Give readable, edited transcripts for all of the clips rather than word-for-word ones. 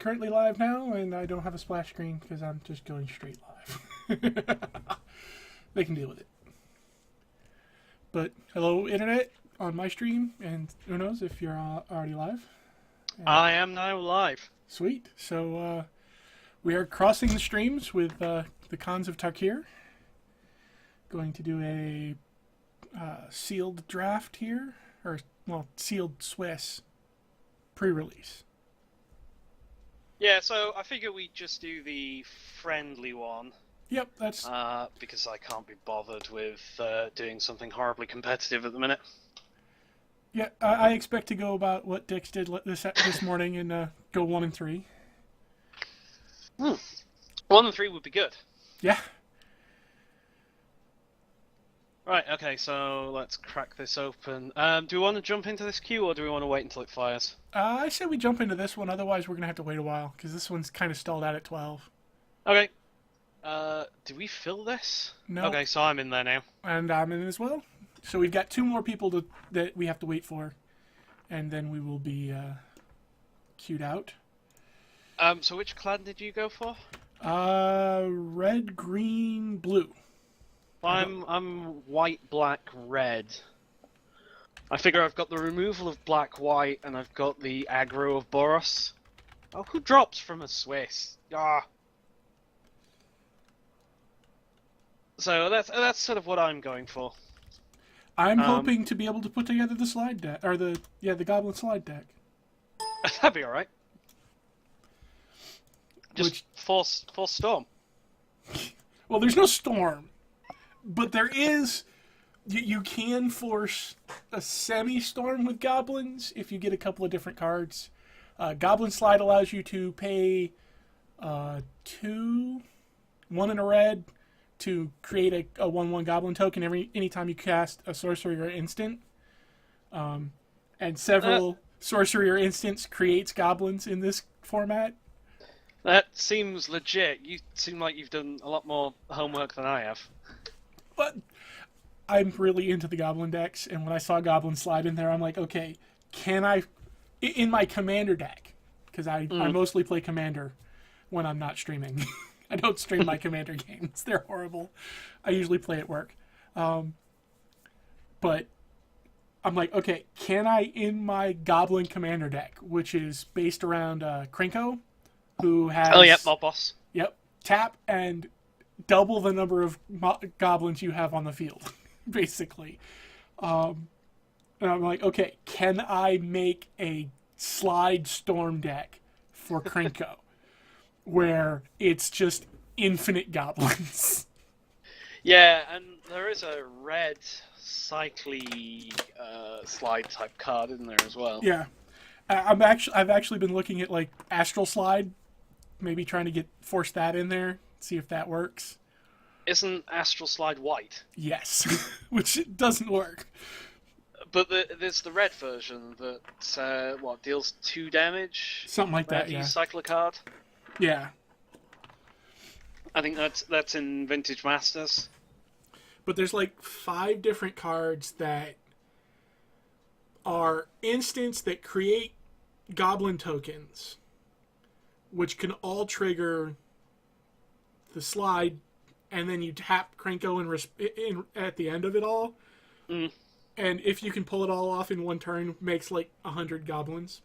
currently live now, and I don't have a splash screen because I'm just going straight live. They can deal with it. But hello, Internet, on my stream, and who knows if you're already live. I am now live. Sweet. So we are crossing the streams with the Khans of Tarkir. Going to do a sealed draft here, or well, sealed Swiss pre-release. Yeah, so I figure we just do the friendly one. Yep, that's... because I can't be bothered with doing something horribly competitive at the minute. Yeah, I expect to go about what Dix did this morning and go 1 and 3. 1 and 3 would be good. Yeah. Right, okay, so let's crack this open. Do we want to jump into this queue, or do we want to wait until it fires? I say we jump into this one, otherwise we're going to have to wait a while, because this one's kind of stalled out at 12. Okay. Do we fill this? No. Okay, so I'm in there now. And I'm in as well. So we've got 2 more people that we have to wait for, and then we will be queued out. So which clan did you go for? Red, green, blue. I'm white, black, red. I figure I've got the removal of black, white, and I've got the aggro of Boros. Oh, who drops from a Swiss? Ah. So that's sort of what I'm going for. I'm hoping to be able to put together the slide deck, or the goblin slide deck. That'd be all right. Just force storm. Well, there's no storm, but there is. You can force a semi-storm with goblins if you get a couple of different cards. Goblin slide allows you to pay 2, 1 in a red, to create a 1/1 goblin token anytime you cast a sorcery or instant. And several sorcery or instants creates goblins in this format. That seems legit. You seem like you've done a lot more homework than I have. But I'm really into the goblin decks, and when I saw goblin slide in there, I'm like, okay, can I... In my commander deck, because I mostly play commander when I'm not streaming. I don't stream my commander games. They're horrible. I usually play at work. But I'm like, okay, can I, in my goblin commander deck, which is based around Krinko, who has... Oh, yep, Mob Boss. Yep. Tap and double the number of goblins you have on the field, basically. And I'm like, okay, can I make a slide storm deck for Krinko? Where it's just infinite goblins. Yeah, and there is a red cycly slide type card in there as well. Yeah, I've actually been looking at like Astral Slide, maybe trying to force that in there, see if that works. Isn't Astral Slide white? Yes, which doesn't work. But there's the red version that deals 2 damage. Something like that. Yeah. You cycle a card. Yeah. I think that's in Vintage Masters. But there's like 5 different cards that are instants that create goblin tokens, which can all trigger the slide, and then you tap Krinko at the end of it all. Mm. And if you can pull it all off in one turn, makes like 100 goblins.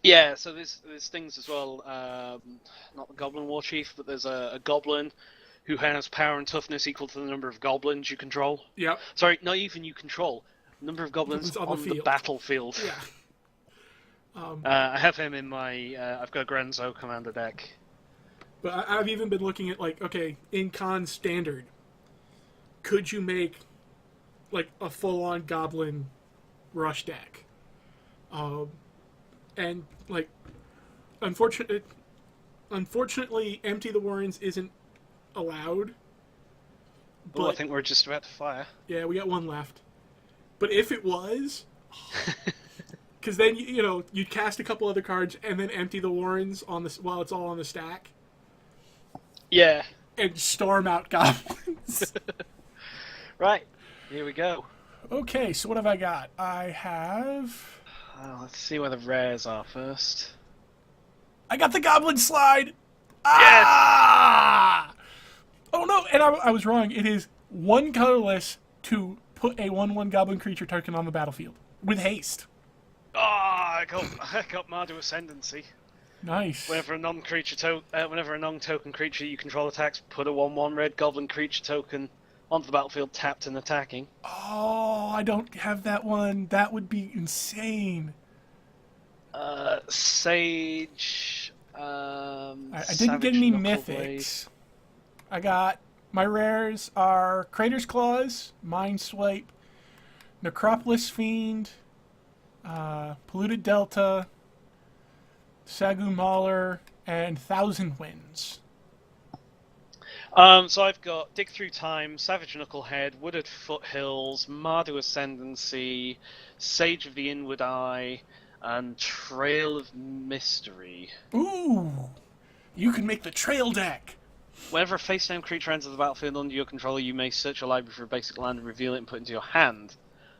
Yeah, so there's things as well, not the Goblin War Chief, but there's a Goblin who has power and toughness equal to the number of goblins you control. Yep. Sorry, not even you control, number of goblins on the battlefield. Yeah. I have him in my, I've got a Grenzo commander deck. But I've even been looking at like, okay, in Con Standard, could you make like a full-on goblin rush deck? And like, unfortunately, Empty the Warrens isn't allowed. But I think we're just about to fire. Yeah, we got 1 left. But if it was, because then you'd cast a couple other cards and then empty the Warrens while it's all on the stack. Yeah. And storm out goblins. Right, here we go. Okay, so what have I got? I have... Let's see where the rares are first. I got the goblin slide. Yes! Ah! Oh no! And I was wrong. It is 1 colorless to put a 1/1 goblin creature token on the battlefield with haste. Oh, I got Mardu Ascendancy. Nice. Whenever a non-token creature you control attacks, put a 1/1 red goblin creature token onto the battlefield, tapped and attacking. Oh, I don't have that one. That would be insane. Sage. I didn't get Savage any Knuckleblade. mythics. I got my rares are Crater's Claws, Mind Swipe, Necropolis Fiend, Polluted Delta, Sagu Mauler, and Thousand Winds. So I've got Dig Through Time, Savage Knucklehead, Wooded Foothills, Mardu Ascendancy, Sage of the Inward Eye, and Trail of Mystery. Ooh, you can make the trail deck. Whenever a face-down creature enters the battlefield under your control, you may search your library for a basic land and reveal it and put it into your hand.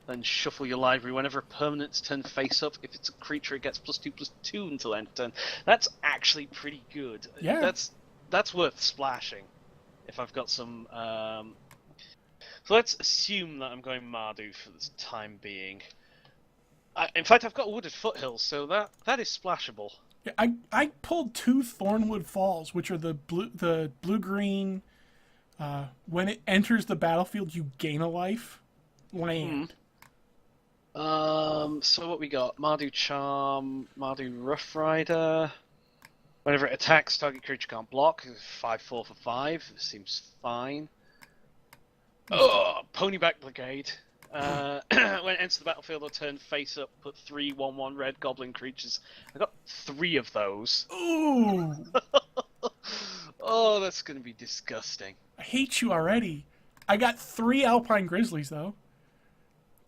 Then shuffle your library. Whenever a permanent's turned face up, if it's a creature, it gets +2/+2 until end of turn. That's actually pretty good. Yeah. That's worth splashing. If I've got some... So let's assume that I'm going Mardu for the time being. In fact, I've got Wooded Foothills, so that is splashable. Yeah, I pulled 2 Thornwood Falls, which are the blue green. When it enters the battlefield, you gain a life. Land. So what we got? Mardu Charm, Mardu Rough Rider. Whenever it attacks, target creature can't block. 5/4 for 5. Seems fine. Oh, Ponyback Brigade. When it enters the battlefield or turn face up, put 3 1/1 red goblin creatures. I got 3 of those. Ooh, Oh, that's gonna be disgusting. I hate you already. I got 3 Alpine Grizzlies though.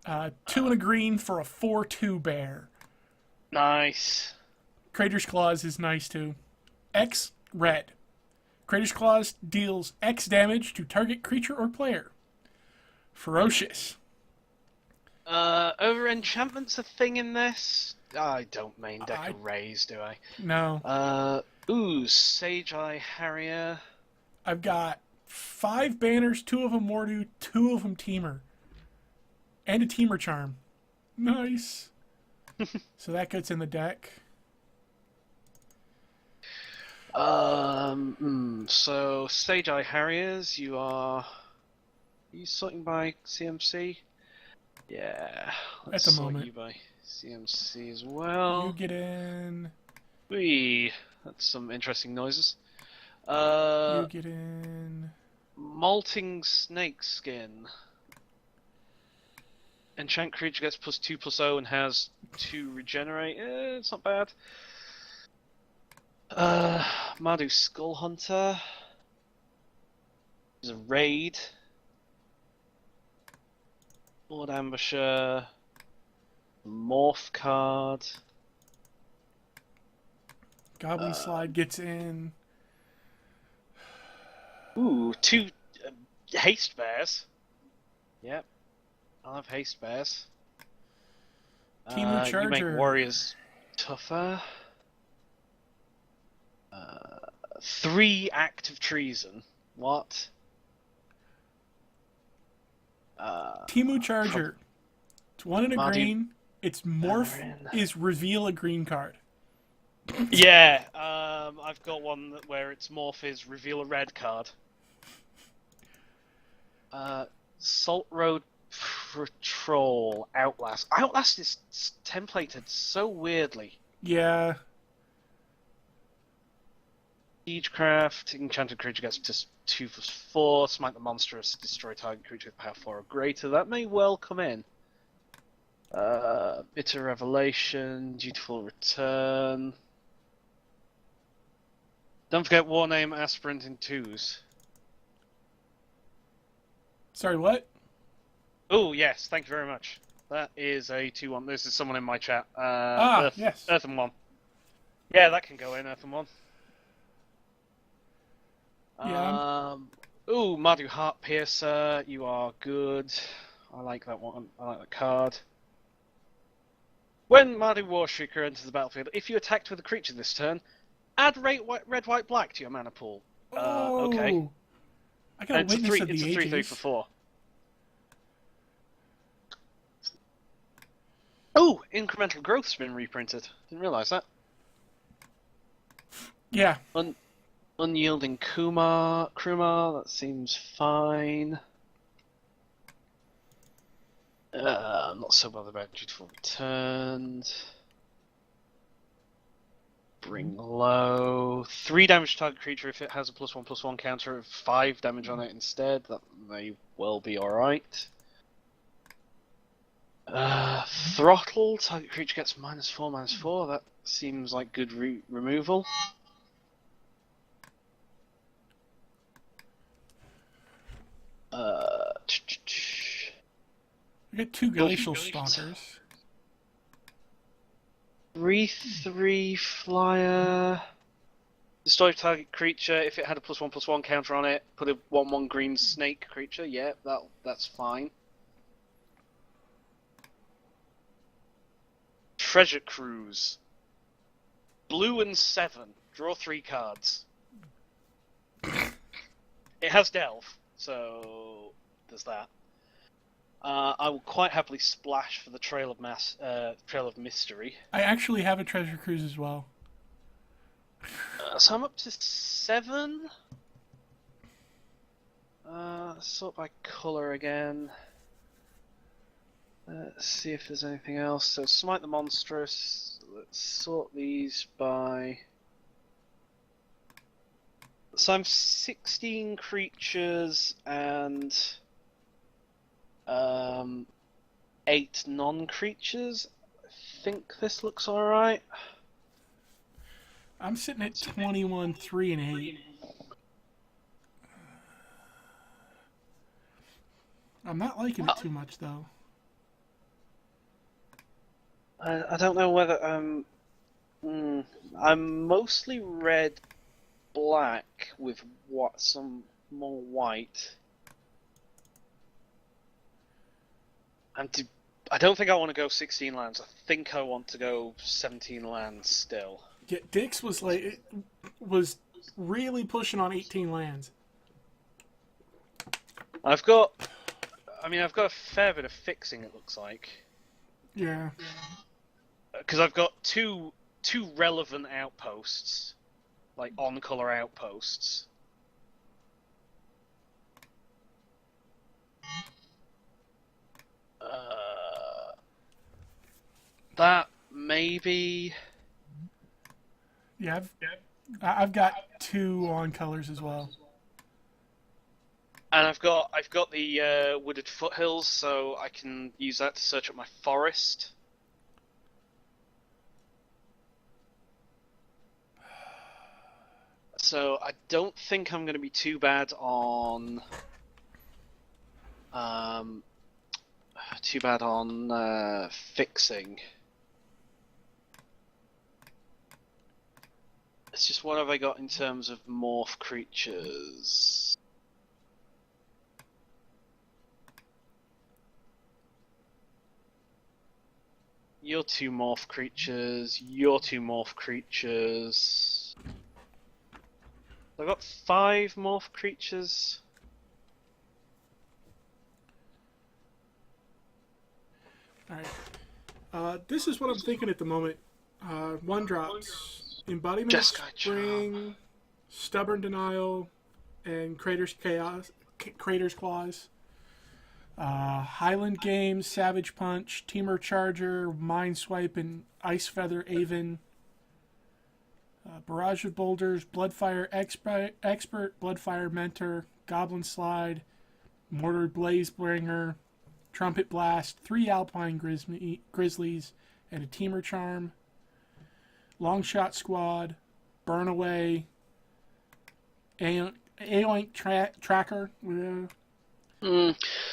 2 and a green for a 4/2 bear. Nice. Crater's Claws is nice too. X red. Crater's Claws deals X damage to target creature or player. Ferocious. Over enchantment's a thing in this? I don't main deck a raise, do I? No. Sage Eye Harrier. I've got 5 banners, 2 of them Mordu, 2 of them Teamer. And a Teamer Charm. Nice. So that gets in the deck. So Sage Eye Harriers, are you sorting by CMC? Yeah. At the sort moment. you by CMC as well. You get in. Whee! That's some interesting noises. You get in. Molting Snakeskin. Enchant creature gets +2/+0 and has 2 regenerate. It's not bad. Mardu Skull Hunter. There's a raid. Lord Ambusher. Morph card. Goblin Slide gets in. Ooh, 2 haste bears. Yep. I'll have haste bears. Timu Charger. You make warriors tougher. 3 act of treason. What? Timu Charger. It's 1 and a Mardu- green. Its morph is reveal a green card. Yeah, I've got one where its morph is reveal a red card. Salt Road Patrol Outlast. Outlast is templated so weirdly. Yeah. Siegecraft, enchanted creature gets just 2/4, smite the monstrous, destroy target creature with power 4 or greater. That may well come in. Bitter Revelation, Dutiful Return. Don't forget Warname Aspirant in 2s. Sorry, what? Oh, yes, thank you very much. That is a 2/1. This is someone in my chat. Yes. Earthen 1. Yeah, that can go in, Earthen 1. Yeah. Mardu Heart Piercer, you are good. I like that one. I like that card. When Mardu Warshrieker enters the battlefield, if you attacked with a creature this turn, Add red, white, black to your mana pool. Okay. Oh, I got And a witness of it's the a 3/3 ages. for 4. Oh, incremental growth's been reprinted. Didn't realise that. Yeah, Unyielding Kruma, that seems fine. I'm not so bothered about Dutiful Returned. Bring low. 3 damage to target creature if it has a +1/+1 counter of 5 damage on it instead. That may well be alright. Throttle, target creature gets -4/-4. That seems like good removal. I got 2 Glacial Stalkers. 3/3 flyer. Destroy target creature if it had a +1/+1 counter on it. Put a 1/1 green snake creature. Yeah, that's fine. Treasure Cruise. Blue and 7. Draw 3 cards. It has Delve, so there's that. I will quite happily splash for the Trail of Mystery. I actually have a Treasure Cruise as well. So I'm up to 7. Sort by colour again. Let's see if there's anything else. So Smite the Monstrous. Let's sort these by... So I'm 16 creatures and 8 non-creatures. I think this looks alright. I'm sitting at 21, 3, and 8. I'm not liking it too much, though. I don't know whether I'm mostly red, black with some more white. I don't think I want to go 16 lands. I think I want to go 17 lands still. Yeah, Dix was was really pushing on 18 lands. I've got a fair bit of fixing. It looks like. Yeah. Because I've got two relevant outposts, like on-color outposts. That maybe. Yeah, I've got 2 on colors as well. And I've got the wooded foothills, so I can use that to search up my forest. So I don't think I'm going to be too bad on fixing. It's just what have I got in terms of morph creatures? Your 2 morph creatures, your 2 morph creatures. I've got 5 morph creatures. Alright. This is what I'm thinking at the moment. 1 drops. Embodiment of Jeskai Spring, Stubborn Denial, and Crater's Claws. Highland Games, Savage Punch, Teamer Charger, Mind Swipe, and Ice Feather Avon. Barrage of Boulders, Bloodfire Expert, Bloodfire Mentor, Goblin Slide, Mortar Blazebringer, Trumpet Blast, 3 Alpine Grizzlies, and a Teamer Charm. Longshot Squad, Burn Away, A-Link Tracker.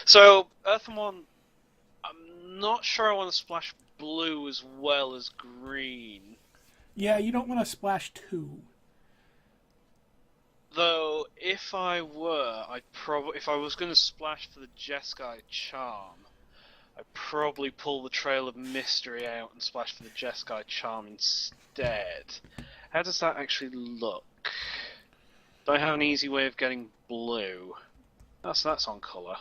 So, Earthen, I'm not sure I want to splash blue as well as green. Yeah, you don't want to splash 2. Though, if I was going to splash for the Jeskai Charm, I'd probably pull the Trail of Mystery out and splash for the Jeskai Charm instead. How does that actually look? Do I have an easy way of getting blue? That's on colour.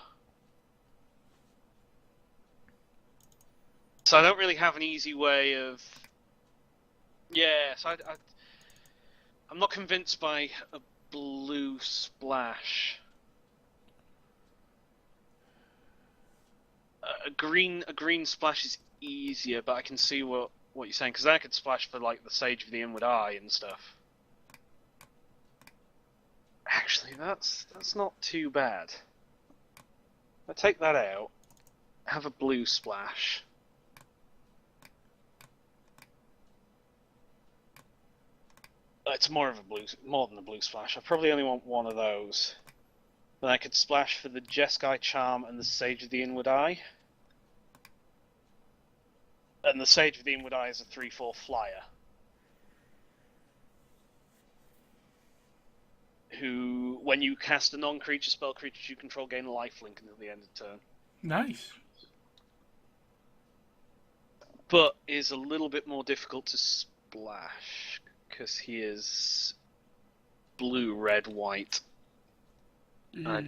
So I don't really have an easy way of... Yeah, so I'm not convinced by a blue splash. A green splash is easier, but I can see what you're saying, because then I could splash for like the Sage of the Inward Eye and stuff. Actually, that's not too bad. I take that out, have a blue splash. It's more than a blue splash. I probably only want one of those. Then I could splash for the Jeskai Charm and the Sage of the Inward Eye. And the Sage of the Inward Eye is a 3/4 flyer. Who, when you cast a non-creature spell, creatures you control gain a lifelink until the end of turn. Nice. But is a little bit more difficult to splash, because he is blue, red, white. I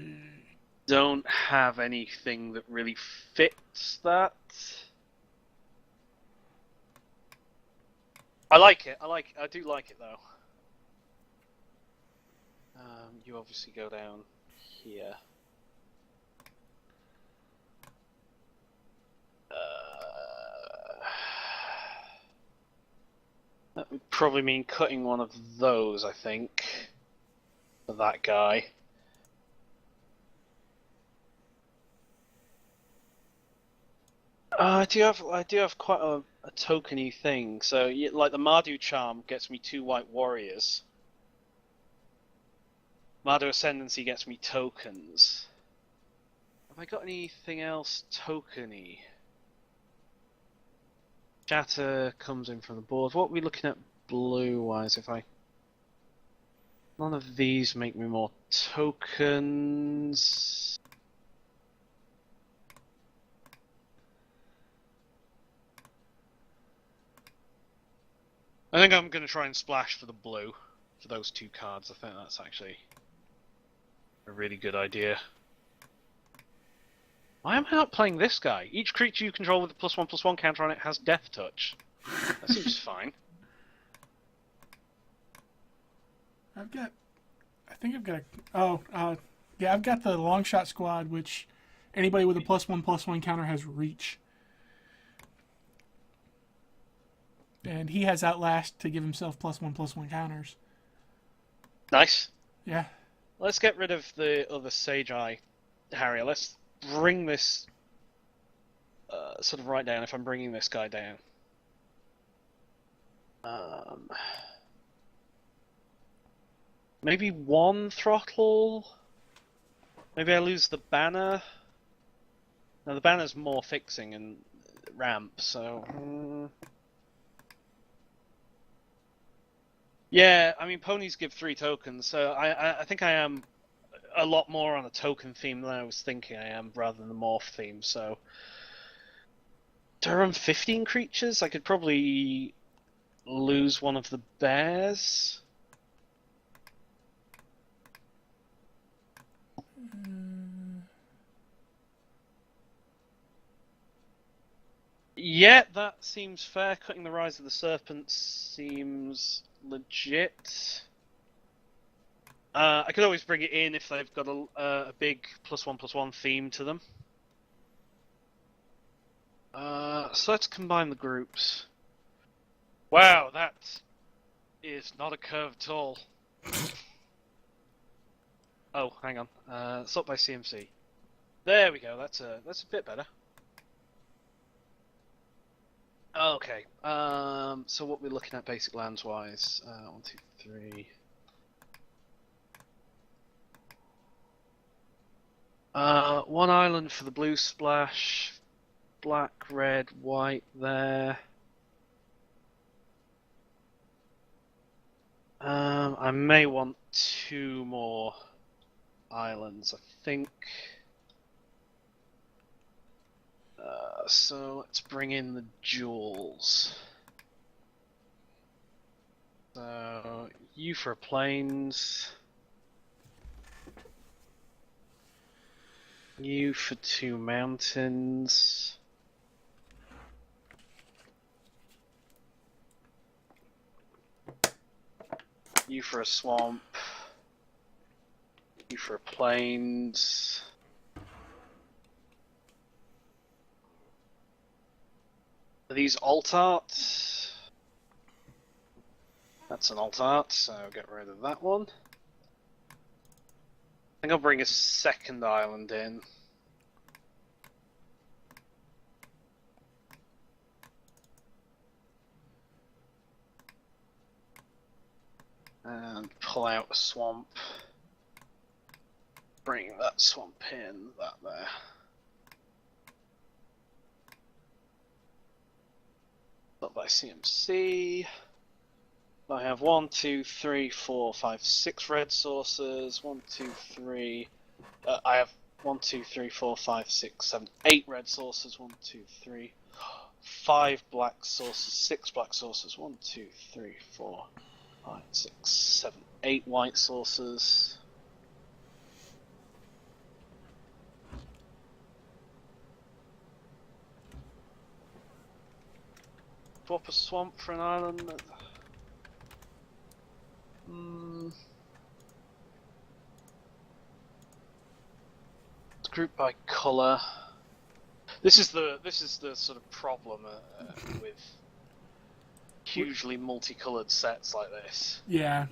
don't have anything that really fits that. I like it. I do like it though. You obviously go down here. That would probably mean cutting one of those, I think, for that guy. I do have quite a tokeny thing. So, like the Mardu Charm gets me 2 white warriors. Mardu Ascendancy gets me tokens. Have I got anything else tokeny? Shatter comes in from the board. What are we looking at blue-wise? None of these make me more tokens. I think I'm going to try and splash for the blue, for those 2 cards. I think that's actually a really good idea. Why am I not playing this guy? Each creature you control with a +1/+1 counter on it has Death Touch. That seems fine. I've got the long shot squad, which anybody with a +1/+1 counter has reach. And he has Outlast to give himself +1/+1 counters. Nice. Yeah. Let's get rid of the other Sage Eye, Harrier. Let's bring this sort of right down if I'm bringing this guy down. Maybe 1 throttle? Maybe I lose the banner? Now the banner's more fixing and ramp, so... Yeah, I mean, ponies give 3 tokens, so I think I am a lot more on a token theme than I was thinking I am, rather than the morph theme, so... Do I run 15 creatures? I could probably lose one of the bears. Yeah, that seems fair. Cutting the Rise of the Serpent seems legit. I could always bring it in if they've got a big +1/+1 theme to them. So let's combine the groups. Wow, that is not a curve at all. Oh, hang on. Sort by CMC. There we go. That's a bit better. Okay. So what we're looking at basic lands wise. 1, 2, 3. One island for the blue splash. Black, red, white there. I may want 2 more islands, I think. So let's bring in the jewels. So, you for plains. You for 2 mountains. You for a swamp. You for plains. Are these alt art? That's an alt art, so get rid of that one. I think I'll bring a second island in. And pull out a swamp. Bring that swamp in, that there. Up by CMC. I have 1, 2, 3, 4, 5, 6 red sources. 1, 2, 3. I have 1, 2, 3, 4, 5, 6, 7, 8 red sources. 1, 2, 3, 5 black sources. 6 black sources. 1, 2, 3, 4, 5, 6, 7, 8 white sources. Swap a swamp for an island. It's grouped by colour. This is the sort of problem with hugely multicoloured sets like this. Yeah.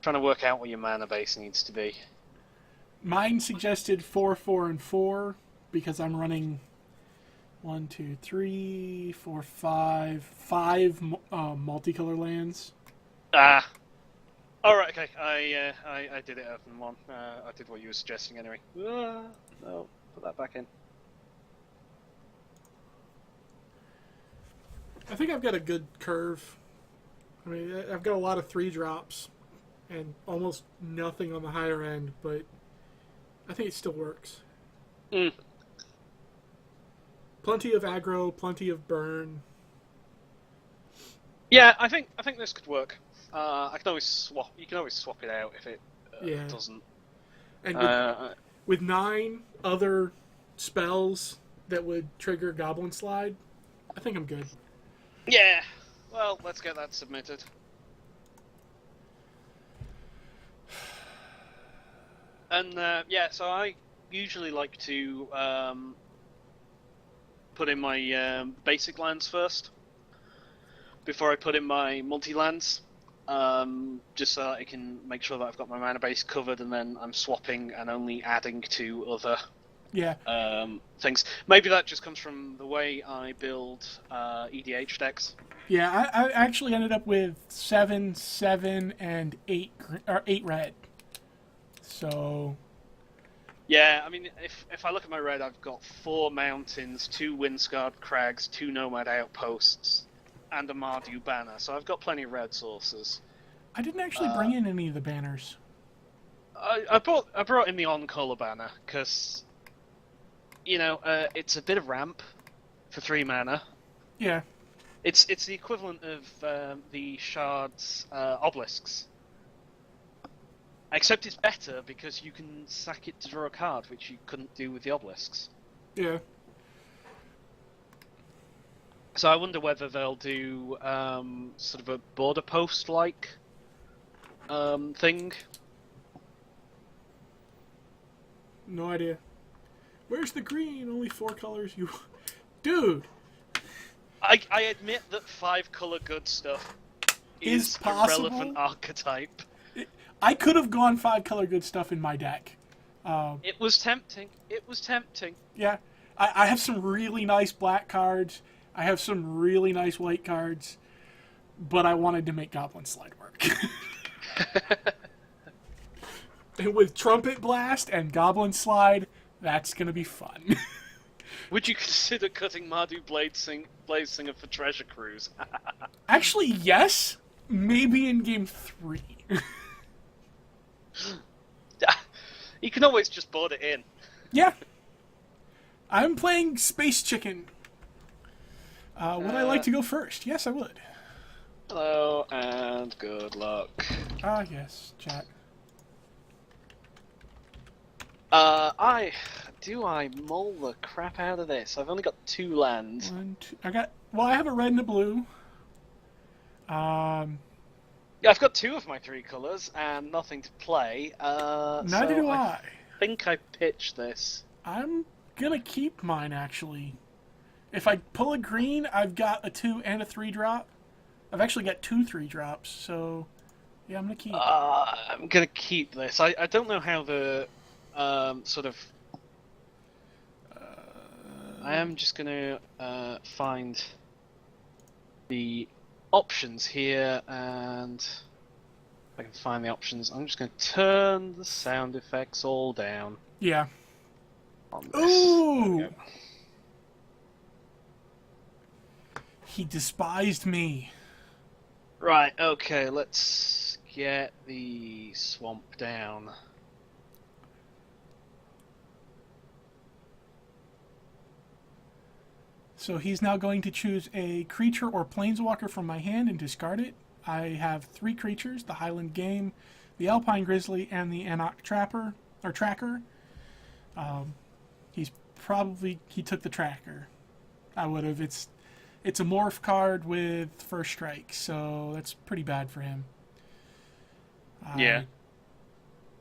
Trying to work out what your mana base needs to be. Mine suggested 4, 4, and 4 because I'm running 1, 2, 3, 4, 5 multicolor lands. Ah. Alright, okay. I did it open one. I did what you were suggesting anyway. No, put that back in. I think I've got a good curve. I mean, I've got a lot of 3 drops and almost nothing on the higher end, but I think it still works. Plenty of aggro, plenty of burn. Yeah, I think this could work. I can always swap. You can always swap it out if it doesn't. And with 9 other spells that would trigger Goblin Slide, I think I'm good. Yeah. Well, let's get that submitted. And yeah, so I usually like to put in my basic lands first before I put in my multi-lands. Just so that I can make sure that I've got my mana base covered, and then I'm swapping and only adding to other things. Maybe that just comes from the way I build EDH decks. Yeah, I actually ended up with 7, 7, and 8 red. So. Yeah, I mean, if I look at my red, I've got 4 mountains, 2 Windscarred Crags, 2 Nomad Outposts, and a Mardu banner. So I've got plenty of red sources. I didn't actually bring in any of the banners. I brought in the on-color banner because, you know, it's a bit of ramp for 3 mana. Yeah. It's the equivalent of the Shard's obelisks. Except it's better because you can sack it to draw a card, which you couldn't do with the obelisks. Yeah. So I wonder whether they'll do sort of a border post-like thing. No idea. Where's the green? Only 4 colors. You, dude. I admit that 5-color good stuff is a relevant archetype. I could have gone 5-color good stuff in my deck. It was tempting. It was tempting. Yeah. I have some really nice black cards. I have some really nice white cards. But I wanted to make Goblin Slide work. And with Trumpet Blast and Goblin Slide, that's going to be fun. Would you consider cutting Mardu Bladesinger for Treasure Cruise? Actually, yes. Maybe in game 3. You can always just board it in. Yeah. I'm playing Space Chicken. Would I like to go first? Yes, I would. Hello and good luck. Ah, yes, chat. I mull the crap out of this? I've only got 2 land. One, two. I have a red and a blue. Yeah, I've got 2 of my 3 colours and nothing to play. Neither So do I. think I pitch this. I'm gonna keep mine, actually. If I pull a green, I've got a 2 and a 3 drop. I've actually got 2 3 drops, so yeah, I'm gonna keep. I'm gonna keep this. I don't know how the sort of. I am just gonna find the options here, and if I can find the options, I'm just gonna turn the sound effects all down Yeah. on this. Ooh! He despised me. Right, okay, let's get the swamp down. So he's now going to choose a creature or planeswalker from my hand and discard it. I have 3 creatures: the Highland Game, the Alpine Grizzly, and the Anok Trapper or Tracker. He took the Tracker. I would have. It's a morph card with first strike, so that's pretty bad for him. Yeah.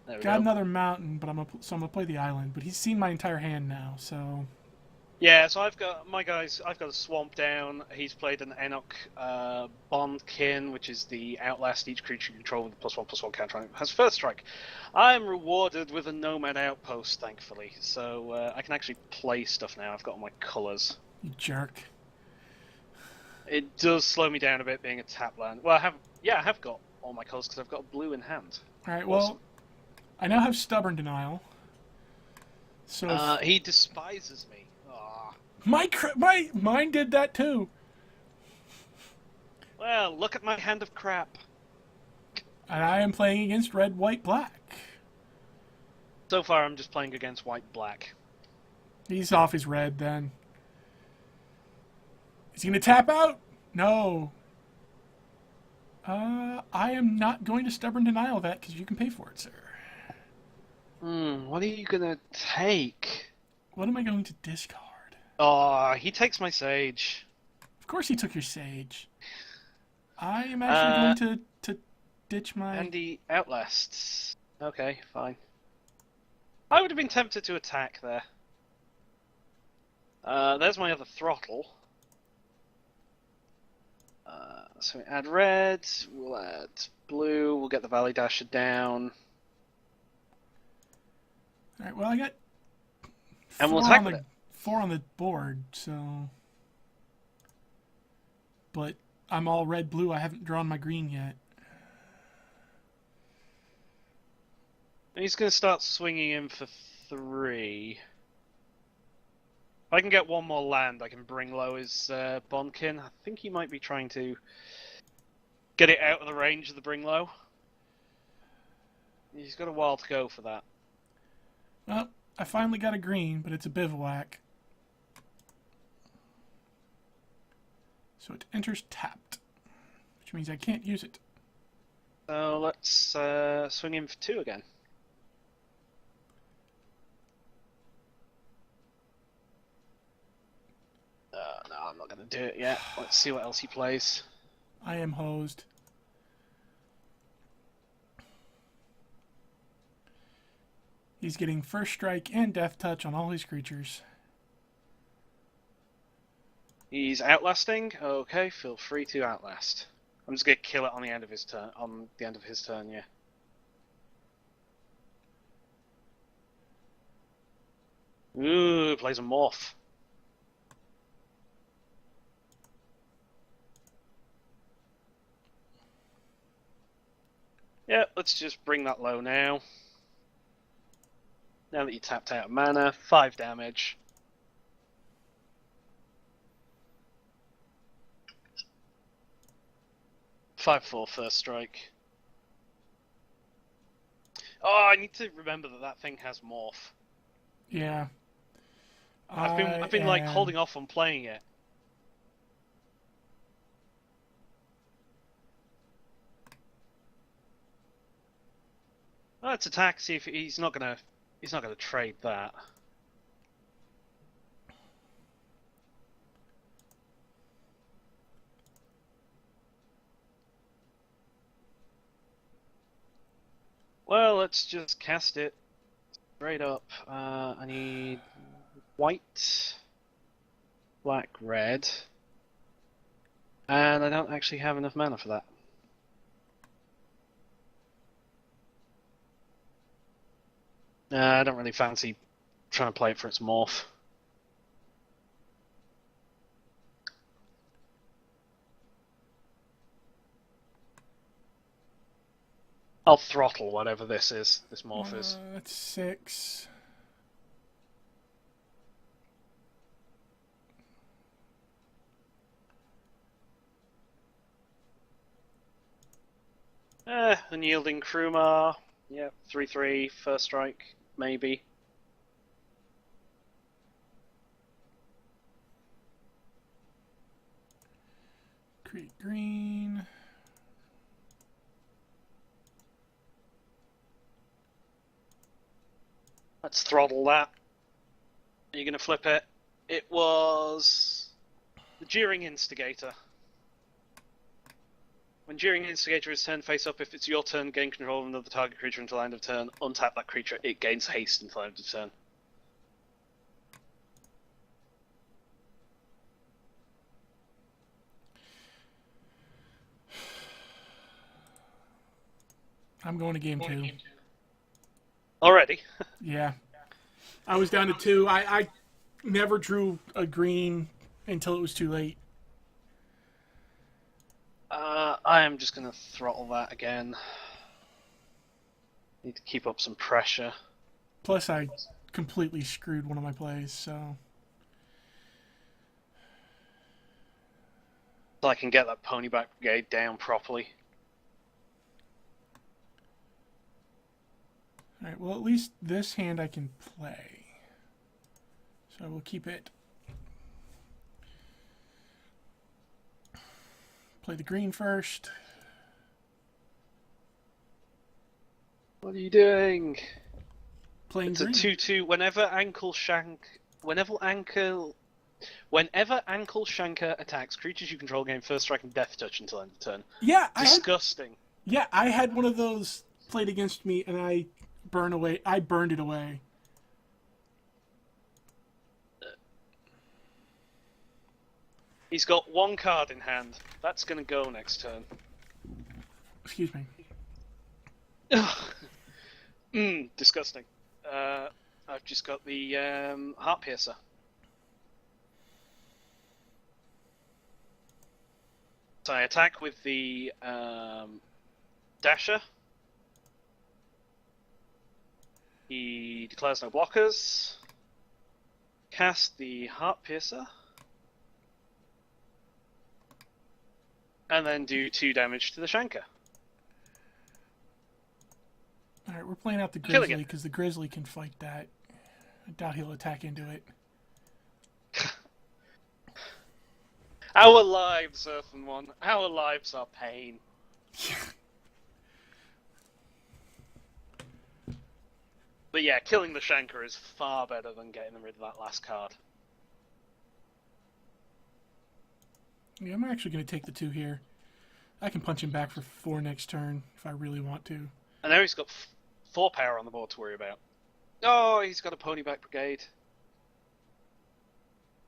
There we Got go. another mountain, but I'm gonna play the island. But he's seen my entire hand now, so Yeah, so I've got a swamp down. He's played an Enoch Bondkin, which is the outlast each creature you control with a +1/+1 counter on it. Has first strike. I am rewarded with a nomad outpost, thankfully, so I can actually play stuff now. I've got all my colours. you jerk. It does slow me down a bit being a tap land. Well, I have got all my colours because I've got blue in hand. All right, Awesome. well, I now have Stubborn Denial. So He despises me. Aw. mine did that too. Well, look at my hand of crap. And I am playing against red, white, black. So far, I'm just playing against white-black. He's off his red then. Is he gonna tap out? No. I am not going to Stubborn Denial that because you can pay for it, sir. What are you gonna take? What am I going to discard? Oh, he takes my sage. Of course he took your sage. I am actually going to ditch my... And he outlasts. Okay, fine. I would have been tempted to attack there. There's my other throttle. So we add red, we'll add blue, we'll get the Valley Dasher down. Alright, well I got And we'll attack with it. 4 on the board, so... But I'm all red, blue, I haven't drawn my green yet. And he's going to start swinging in for 3. If I can get 1 more land, I can bring low his Bondkin. I think he might be trying to get it out of the range of the bring low. He's got a while to go for that. Well, I finally got a green, but it's a bivouac. So it enters tapped, which means I can't use it. So let's swing in for 2 again. No, I'm not going to do it yet. Let's see what else he plays. I am hosed. He's getting first strike and death touch on all his creatures. He's outlasting. Okay, feel free to outlast. I'm just going to kill it on the end of his turn. On the end of his turn, yeah. Ooh, plays a morph. Yeah, let's just bring that low now. Now that you tapped out mana, 5 damage. Five four first strike. Oh, I need to remember that thing has morph. Yeah. I've been like holding off on playing it. Let's attack. See if he's not gonna trade that. Well, let's just cast it straight up. I need white, black, red, and I don't actually have enough mana for that. I don't really fancy trying to play it for its morph. I'll throttle whatever this morph is. That's 6. Unyielding Krumar. Yep, 3/3, first strike, maybe. Create green. Let's throttle that. Are you going to flip it? It was the Jeering Instigator. When Jeering Instigator is turned face up, if it's your turn, gain control of another target creature until end of turn. Untap that creature, it gains haste until end of turn. I'm going to game 2. Already? Yeah. I was down to 2. I never drew a green until it was too late. I am just going to throttle that again. Need to keep up some pressure. Plus, I completely screwed one of my plays, so... So I can get that Ponyback Brigade down properly. Alright, well, at least this hand I can play. So we'll keep it. Play the green first. What are you doing? Playing It's green. a 2/2. Whenever Ankle Shanker attacks creatures you control, gain first strike and death touch until end of turn. Yeah, Disgusting. I had one of those played against me, and I burned it away. He's got one card in hand. That's going to go next turn. Excuse me. Disgusting. I've just got the Heart Piercer. So I attack with the Dasher. He declares no blockers. Cast the Heart Piercer. And then do 2 damage to the Shanker. Alright, we're playing out the Killing Grizzly, because the Grizzly can fight that. I doubt he'll attack into it. Our lives, Earthen One. Our lives are pain. But yeah, killing the Shanker is far better than getting rid of that last card. Yeah, I'm actually going to take the 2 here. I can punch him back for 4 next turn if I really want to. And now he's got 4 power on the board to worry about. Oh, he's got a Ponyback Brigade.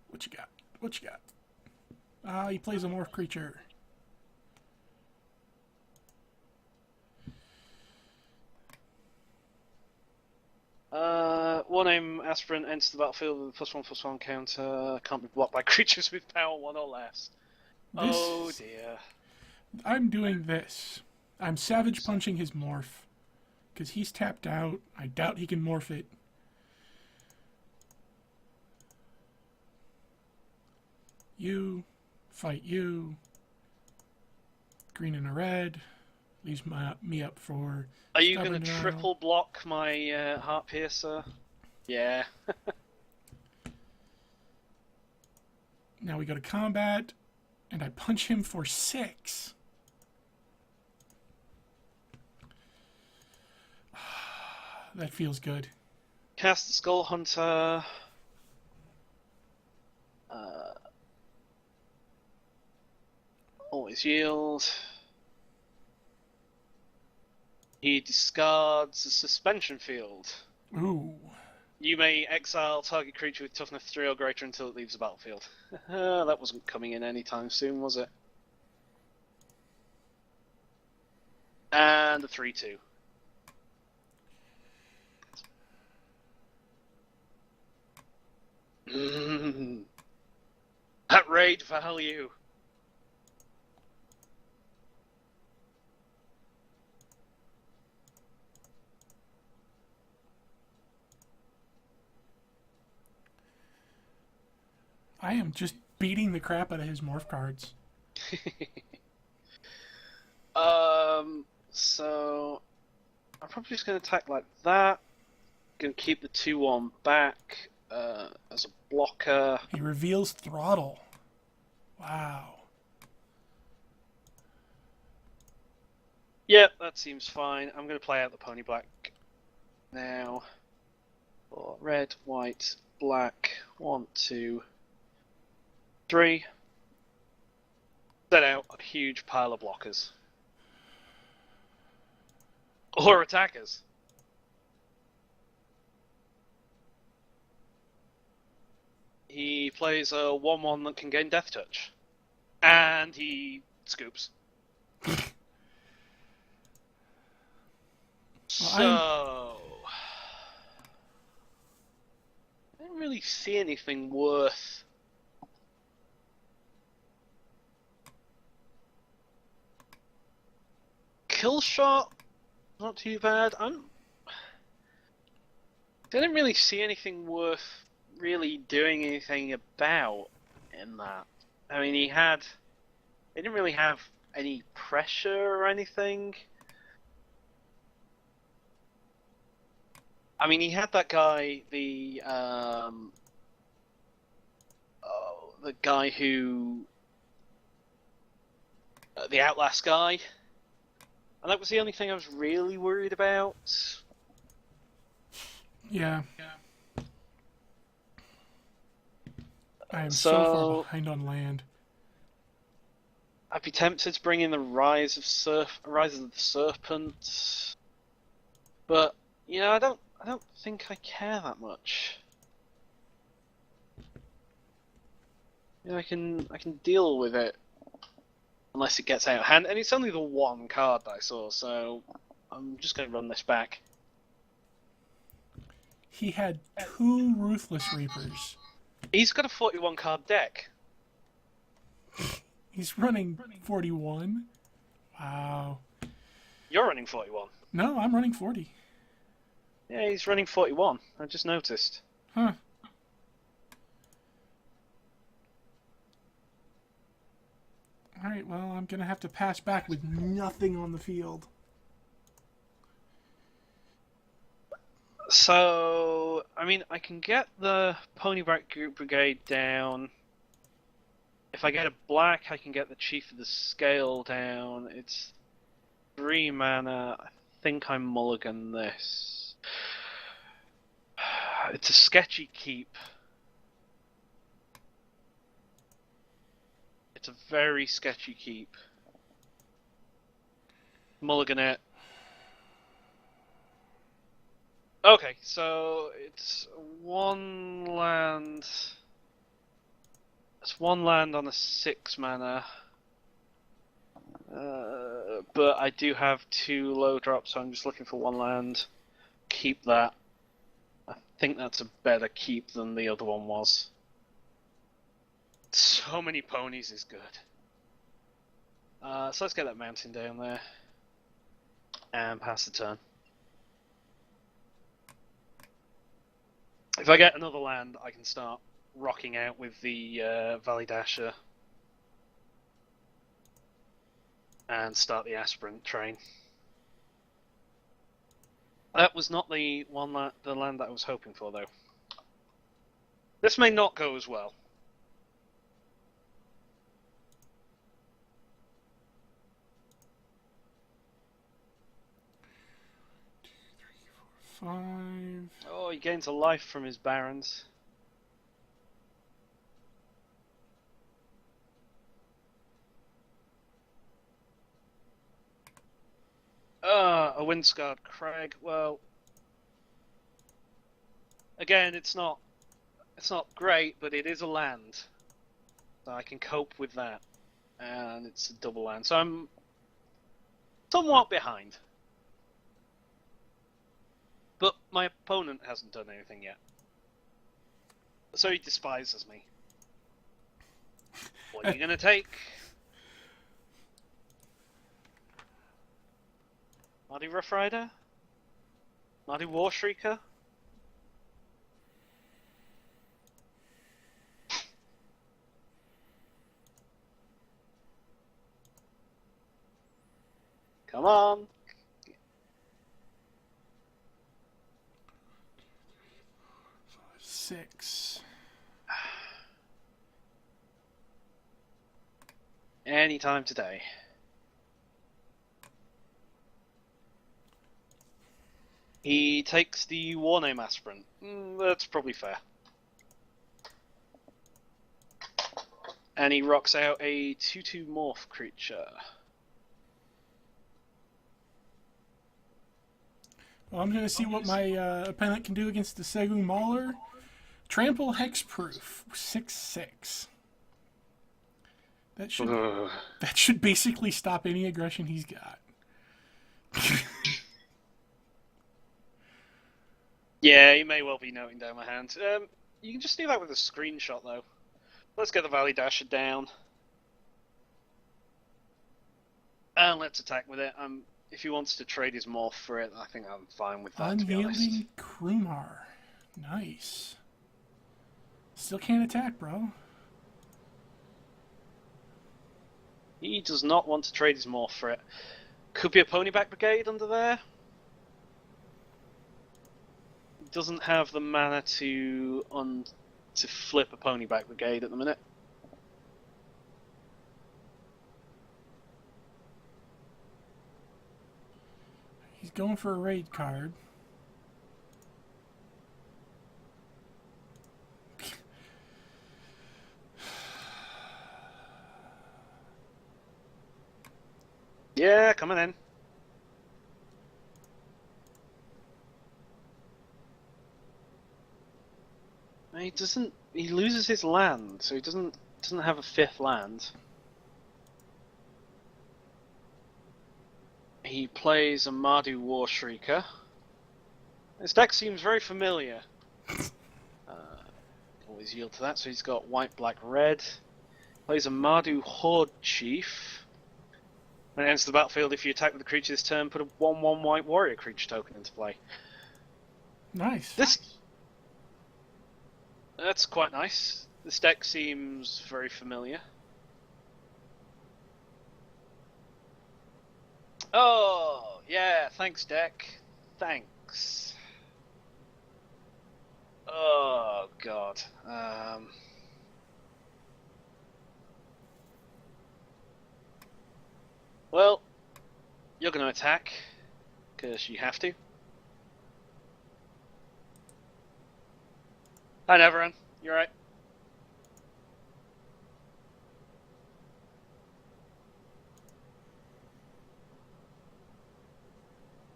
What you got? What you got? He plays a morph creature. One name aspirant enters the battlefield with a +1/+1 counter. Can't be blocked by creatures with power 1 or less. Oh dear. I'm doing this. I'm savage punching his morph. Because he's tapped out. I doubt he can morph it. You. Fight you. Green and a red. Leaves me up for... Are you going to triple block my Heart Piercer? Yeah. Now we go to combat. And I punch him for 6. that feels good. Cast the Skull Hunter. Always yield. He discards a suspension field. Ooh. You may exile target creature with toughness 3 or greater until it leaves the battlefield. That wasn't coming in anytime soon, was it? And a 3/2. At raid value. I am just beating the crap out of his morph cards. So I'm probably just going to attack like that. Going to keep the 2/1 back as a blocker. He reveals Throttle. Wow. Yep, that seems fine. I'm going to play out the Pony Black now. For red, white, black. 1, 2, 3. Set out a huge pile of blockers. Or attackers. He plays a 1/1 that can gain Death Touch. And he scoops. So... I don't really see anything worth... Kill shot? Not too bad. I didn't really see anything worth really doing anything about in that. I mean, he didn't really have any pressure or anything. I mean, he had that guy, the guy who, the Outlast guy, and that was the only thing I was really worried about. Yeah. I am so far behind on land. I'd be tempted to bring in the Rise of the Serpent, but you know, I don't think I care that much. You know, I can deal with it unless it gets out of hand, and it's only the one card that I saw, so I'm just going to run this back. He had 2 Ruthless Reapers. He's got a 41 card deck. He's running 41. Wow. You're running 41. No, I'm running 40. Yeah, he's running 41. I just noticed. Huh. Alright, well, I'm going to have to pass back with nothing on the field. So, I mean, I can get the Pony Black Group Brigade down. If I get a black, I can get the Chief of the Scale down. It's 3 mana. I think I mulligan this. It's a sketchy keep. It's a very sketchy keep. Mulligan it. Okay, so it's 1 land. It's 1 land on a 6 mana. But I do have 2 low drops, so I'm just looking for 1 land. Keep that. I think that's a better keep than the other one was. So many ponies is good. So let's get that mountain down there. And pass the turn. If I get another land, I can start rocking out with the Valley Dasher. And start the Aspirant train. That was not the land that I was hoping for, though. This may not go as well. 5. Oh, he gains a life from his barons. A Windscarred Crag. Well, again, it's not great, but it is a land, so I can cope with that. And it's a double land, so I'm somewhat behind. But my opponent hasn't done anything yet, so he despises me. What are you gonna take? Marty Rough Rider? Marty War Shrieker? Come on! 6. Anytime today. He takes the Warname Aspirant. That's probably fair. And he rocks out a 2/2 morph creature. Well, I'm going to see what my opponent can do against the Segu Mauler. Trample Hexproof, 6/6. That should basically stop any aggression he's got. Yeah, he may well be noting down my hand. You can just do that with a screenshot, though. Let's get the Valley Dasher down. And let's attack with it. If he wants to trade his morph for it, I think I'm fine with that, to be honest. Unyielding Krumar. Nice. Still can't attack, bro. He does not want to trade his morph for it. Could be a Ponyback Brigade under there. He doesn't have the mana to flip a Ponyback Brigade at the minute. He's going for a raid card. Yeah, coming in. He doesn't. He loses his land, so he doesn't have a 5th land. He plays a Mardu War Shrieker. His deck seems very familiar. Always yield to that, so he's got white, black, red. Plays a Mardu Horde Chief. When it enters the battlefield, if you attack with the creature this turn, put a 1/1 white warrior creature token into play. Nice. That's quite nice. This deck seems very familiar. Oh, yeah, thanks, deck. Thanks. Oh, God. Well, you're going to attack, because you have to. Hi, Neveran. You alright?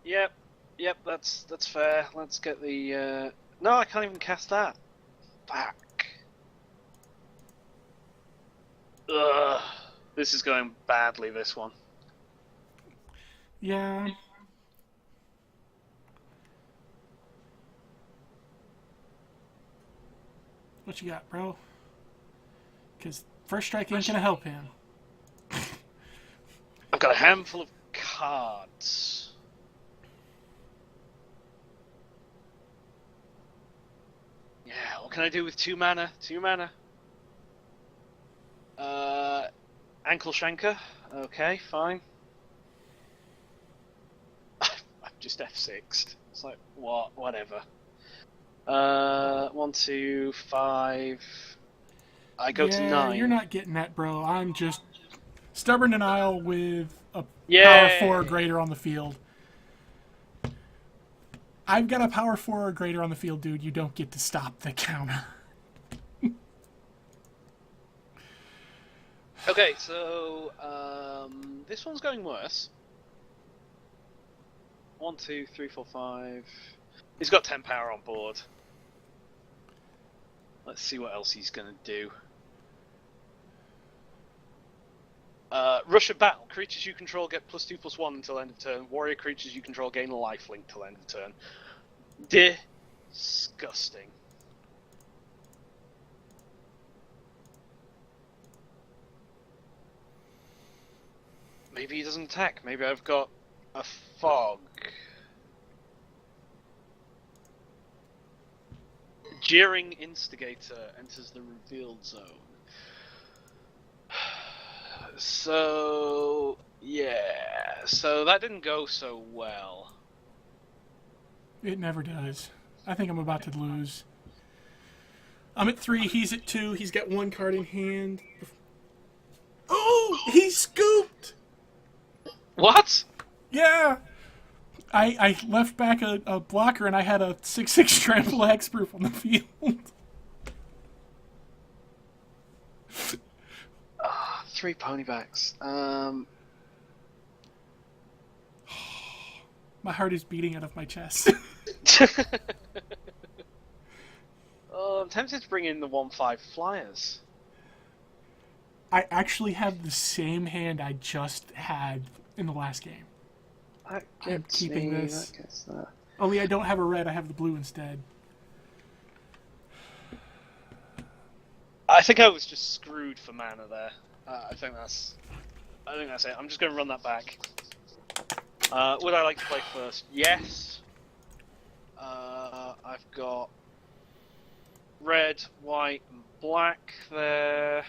Yep, that's fair. Let's get the, No, I can't even cast that. Fuck. Ugh. This is going badly, this one. Yeah. What you got, bro? Because first strike ain't gonna help him. I've got a handful of cards. Yeah, what can I do with 2 mana? 2 mana. Ankle Shanker. Okay, fine. I've just F6'd. It's like, what? Whatever. 1, 2, 5. I go to 9. You're not getting that, bro. I'm just stubborn denial with a Yay! power 4 or greater on the field. I've got a power 4 or greater on the field, dude. You don't get to stop the counter. Okay, so this one's going worse. 1, 2, 3, 4, 5. He's got 10 power on board. Let's see what else he's gonna do. Rush of battle. Creatures you control get +2/+1 until end of turn. Warrior creatures you control gain a lifelink till end of turn. Disgusting. Maybe he doesn't attack. Maybe I've got a fog. Jeering Instigator enters the revealed zone. So, yeah. So that didn't go so well. It never does. I think I'm about to lose. I'm at 3, he's at 2, he's got 1 card in hand. Oh, he scooped! What? Yeah! I left back a blocker and I had a 6/6 trample hexproof on the field. 3 ponybacks. My heart is beating out of my chest. I'm tempted to bring in the 1/5 flyers. I actually have the same hand I just had in the last game. I'm keeping this. Only I don't have a red, I have the blue instead. I think I was just screwed for mana there. I think that's it. I'm just going to run that back. Would I like to play first? Yes. I've got red, white, and black there.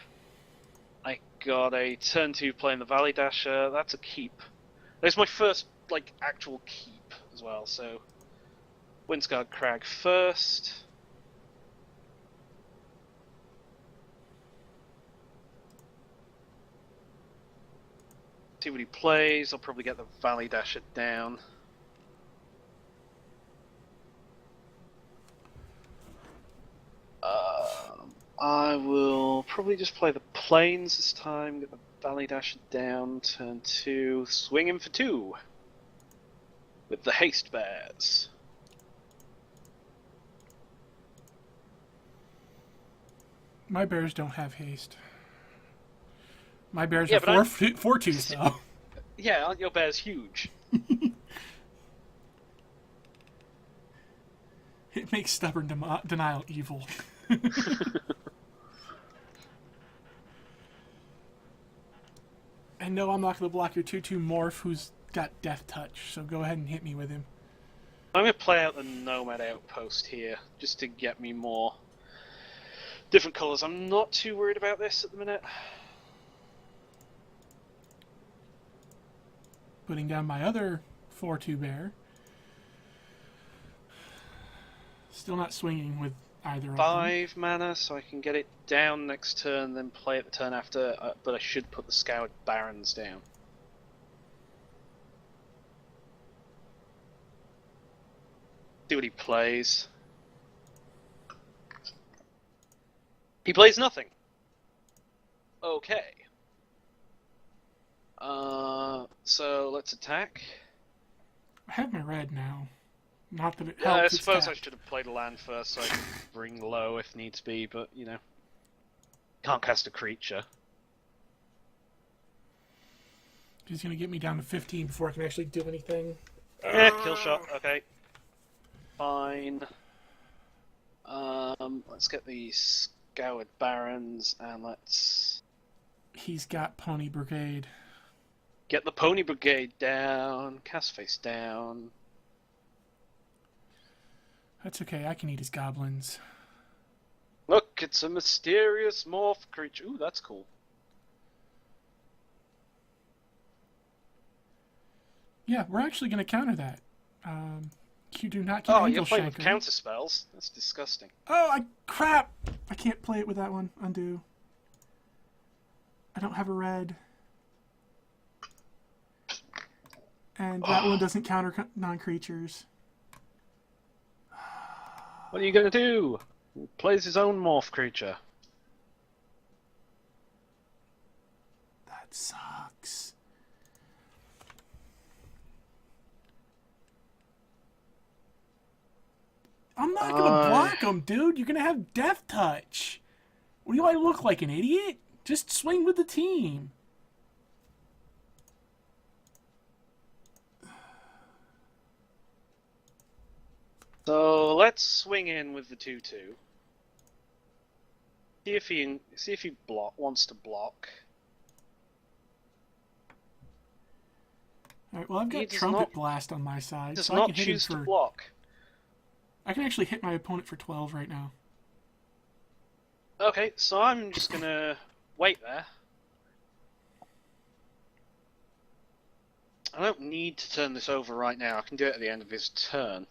I got a turn 2 playing the Valley Dasher. That's a keep. There's my first actual keep as well. So Windsguard Crag first. See what he plays. I'll probably get the Valley Dasher down. I will probably just play the Plains this time. Get the Valley Dasher down. Turn 2. Swing him for 2. With the Haste Bears. My bears don't have haste. My bears Yeah, are 4/2s though. Yeah, aren't your bears huge? It makes stubborn denial evil. And no, I'm not going to block your 2/2 morph who's got Death Touch, so go ahead and hit me with him. I'm going to play out the Nomad Outpost here, just to get me more different colours. I'm not too worried about this at the minute. Putting down my other 4/2 bear. Still not swinging with either of them. 5 mana, so I can get it down next turn, then play it the turn after, but I should put the Scoured Barons down. See what he plays. He plays nothing. Okay. So let's attack. I have my red now. Not that it I helps. suppose I should have played a land first so I can bring low if needs be, but you know. Can't cast a creature. He's going to get me down to 15 before I can actually do anything. Yeah, kill shot, okay. Fine. Let's get the Scoured Barons and let's He's got Pony Brigade. get the Pony Brigade down, cast face down. That's okay, I can eat his goblins. Look, it's a mysterious morph creature. Ooh, that's cool. Yeah, we're actually going to counter that. You do not get Oh, Angel you're playing with Shanker. counter spells? That's disgusting. Oh, crap! I can't play it with that one. Undo. I don't have a red. And that one doesn't counter non-creatures. What are you gonna do? He plays his own morph creature. That sucks. I'm not gonna block him, dude. You're gonna have Death Touch. What do I look like, an idiot? Just swing with the team. So let's swing in with the 2/2. See if he wants to block. All right. Well, I've got Trumpet Blast on my side, Does so I not can hit him choose to for. block. I can actually hit my opponent for 12 right now. Okay, so I'm just gonna wait there. I don't need to turn this over right now. I can do it at the end of his turn.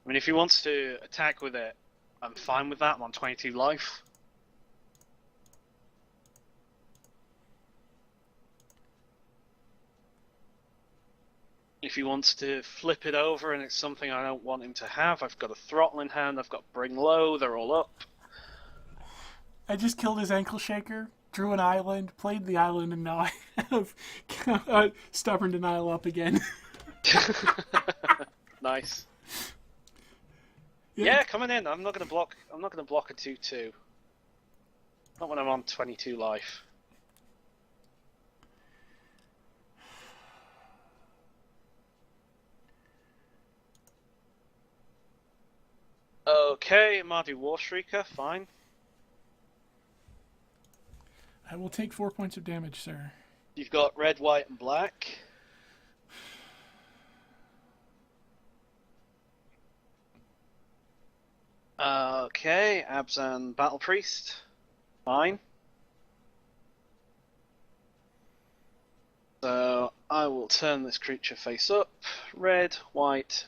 I mean, if he wants to attack with it, I'm fine with that. I'm on 22 life. If he wants to flip it over and it's something I don't want him to have, I've got a throttle in hand, I've got Bring Low, they're all up. I just killed his ankle shaker, drew an island, played the island, and now I have Stubborn Denial up again. Nice. Yeah, coming in. I'm not gonna block a 2/2. Not when I'm on 22 life. Okay, Mardu Warshrieker, fine. I will take 4 points of damage, sir. You've got red, white, and black. Okay, Abzan Battle Priest, fine. So I will turn this creature face up. Red, white,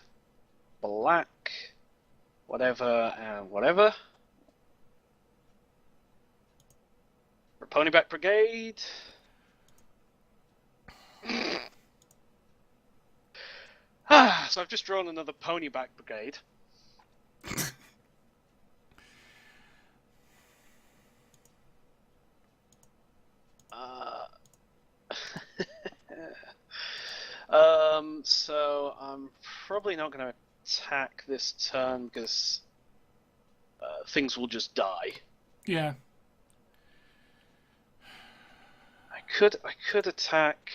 black, whatever, and whatever. For Ponyback Brigade. So I've just drawn another Ponyback Brigade. So I'm probably not going to attack this turn because things will just die. Yeah. I could attack,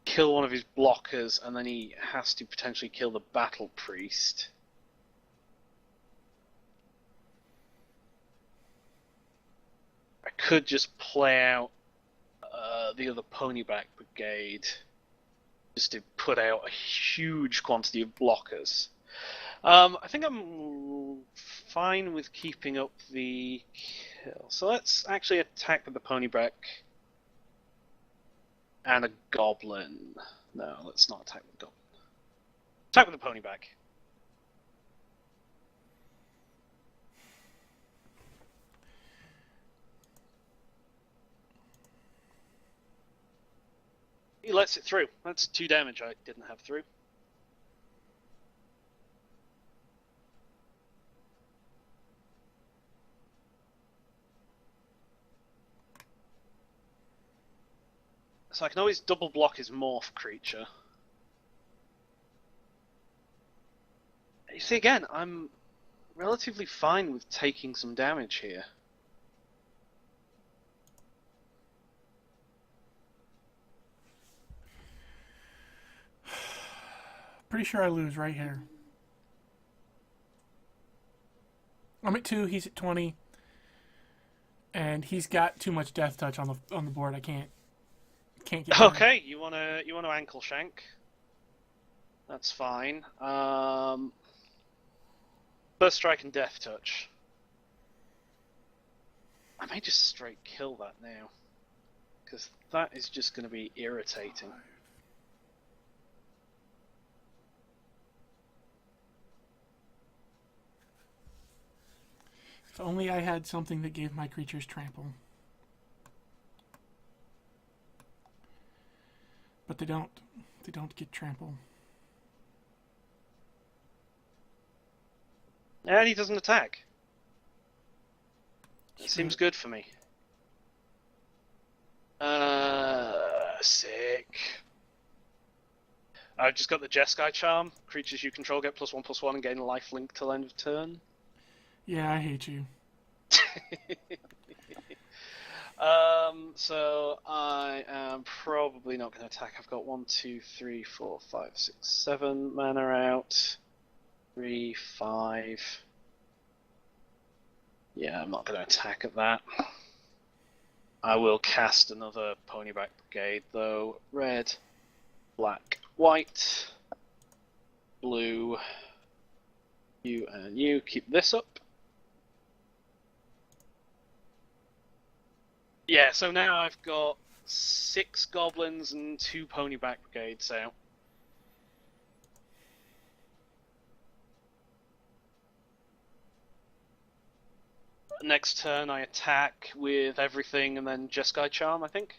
kill one of his blockers, and then he has to potentially kill the Battle Priest. I could just play out the other Ponyback Brigade just to put out a huge quantity of blockers. I think I'm fine with keeping up the kill. So let's actually attack with the Ponyback and a Goblin. No, let's not attack with the Goblin. Attack with the Ponyback. He lets it through. That's 2 damage I didn't have through. So I can always double block his morph creature. You see, again, I'm relatively fine with taking some damage here. Pretty sure I lose right here. I'm at 2, he's at 20. And he's got too much death touch on the board. I can't get Okay, you wanna ankle shank. That's fine. First strike and death touch. I may just straight kill that now, because that is just going to be irritating. If only I had something that gave my creatures trample. But they don't. They don't get trample. And he doesn't attack. It seems good for me. Sick. I've just got the Jeskai charm. Creatures you control get +1/+1 and gain a life link till end of turn. Yeah, I hate you. So I am probably not going to attack. I've got 1, 2, 3, 4, 5, 6, 7 mana out. 3, 5. Yeah, I'm not going to attack at that. I will cast another Ponyback Brigade though. Red, black, white, blue. You and you keep this up. Yeah, so now I've got 6 goblins and 2 Ponyback Brigades out. Next turn I attack with everything and then Jeskai Charm, I think.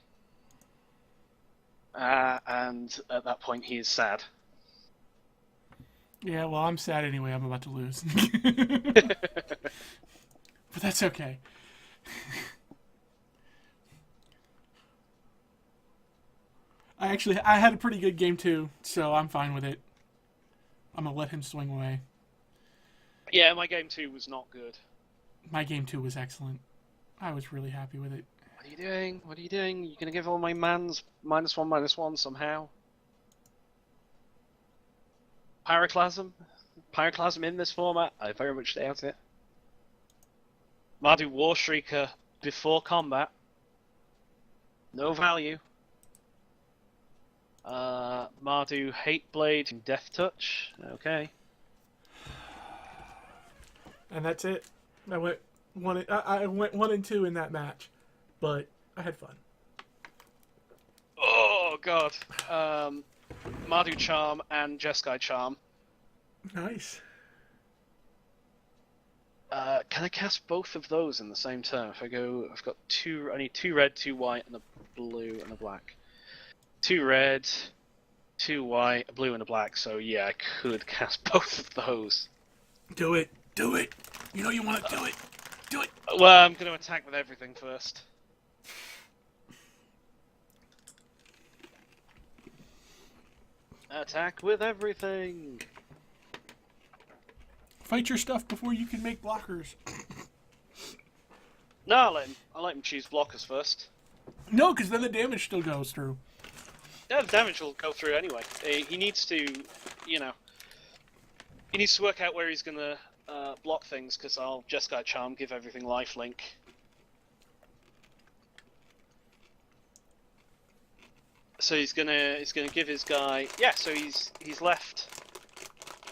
And at that point he is sad. Yeah, well, I'm sad anyway. I'm about to lose. But that's okay. I had a pretty good game too, so I'm fine with it. I'm gonna let him swing away. Yeah, my game 2 was not good. My game 2 was excellent. I was really happy with it. What are you doing? What are you doing? You gonna give all my mans -1/-1 somehow? Pyroclasm? Pyroclasm in this format? I very much doubt it. Mardu Warshrieker before combat. No value. Mardu Hateblade and Death Touch. Okay. And that's it. I went 1 and 2 in that match, but I had fun. Oh god. Mardu Charm and Jeskai Charm. Nice. Can I cast both of those in the same turn? If I go, I need 2 red, 2 white, and a blue and a black. 2 red, 2 white, a blue and a black. So yeah, I could cast both of those. Do it. Do it. You know you want to do it. Do it. Well, I'm going to attack with everything first. Attack with everything. Fight your stuff before you can make blockers. No, I'll let him choose blockers first. No, because then the damage still goes through. Yeah, the damage will go through anyway. He needs to, you know, he needs to work out where he's going to block things, because I'll Jeskai Charm, give everything lifelink. So he's gonna give his guy, yeah. So he's left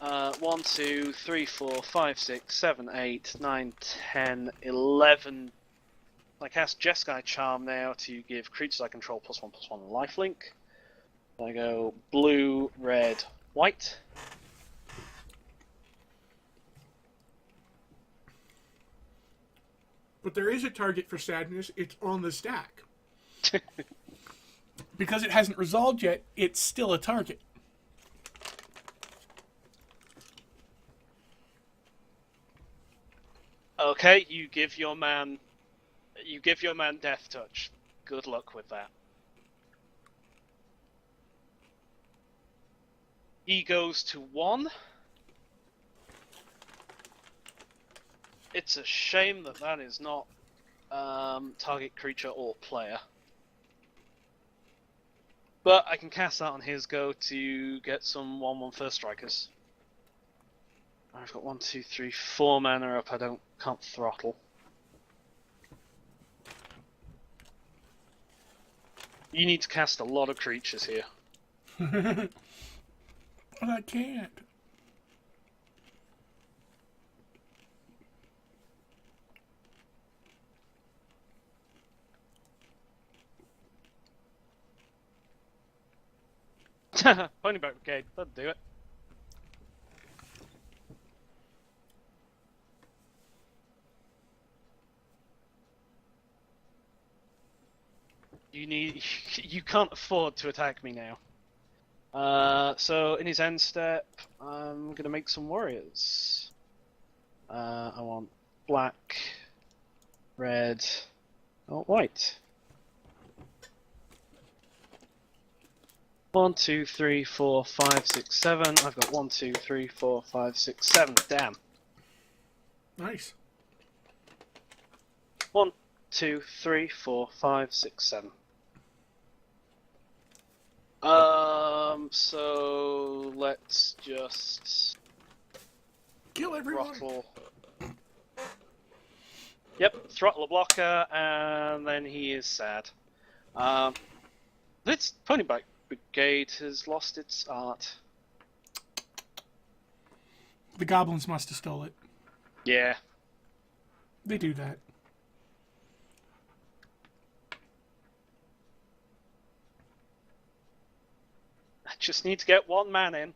1, 2, 3, 4, 5, 6, 7, 8, 9, 10, 11. I cast Jeskai Charm now to give creatures I control +1/+1 lifelink. I go blue, red, white. But there is a target for sadness. It's on the stack. Because it hasn't resolved yet, it's still a target. Okay, you give your man Death Touch. Good luck with that. He goes to 1. It's a shame that that is not target creature or player. But I can cast that on his go to get some 1/1 first strikers. I've got 1, 2, 3, 4 mana up. Can't throttle. You need to cast a lot of creatures here. But I can't. Ponyback Brigade, that'll do it. You can't afford to attack me now. So in his end step, I'm gonna make some warriors. I want black, red, oh, white. 1, 2, 3, 4, 5, 6, 7. I've got 1, 2, 3, 4, 5, 6, 7. Damn. Nice. 1, 2, 3, 4, 5, 6, 7. So let's just Kill everyone. throttle. Yep, throttle a blocker, and then he is sad. This Ponyback Brigade has lost its art. The goblins must have stole it. Yeah. They do that. I just need to get one man in.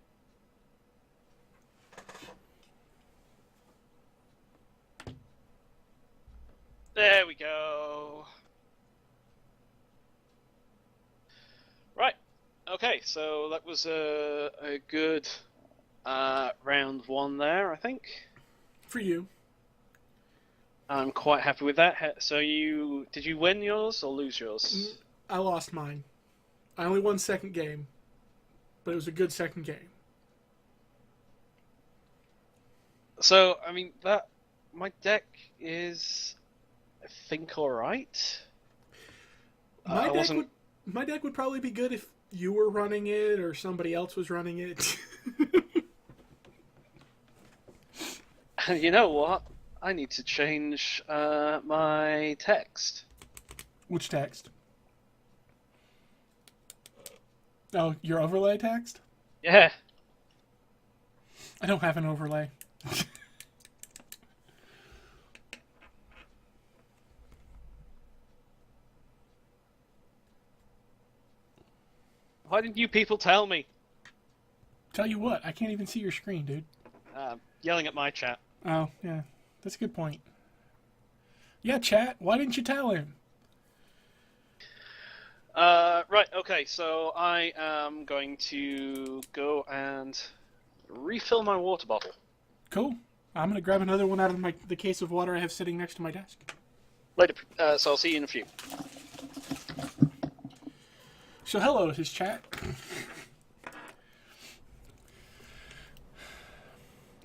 There we go. Right. Okay, so that was a good round one there, I think. For you. I'm quite happy with that. So did you win yours or lose yours? I lost mine. I only won second game, but it was a good second game. So, I mean, my deck is, I think, alright. My deck would probably be good if you were running it or somebody else was running it. You know what? I need to change my text. Which text? Oh, your overlay text? Yeah. I don't have an overlay. Why didn't you people tell me? Tell you what, I can't even see your screen, dude. Yelling at my chat. Oh, yeah. That's a good point. Yeah, chat, why didn't you tell him? Right, okay, so I am going to go and refill my water bottle. Cool. I'm going to grab another one out of the case of water I have sitting next to my desk. Later, so I'll see you in a few. So hello, his chat.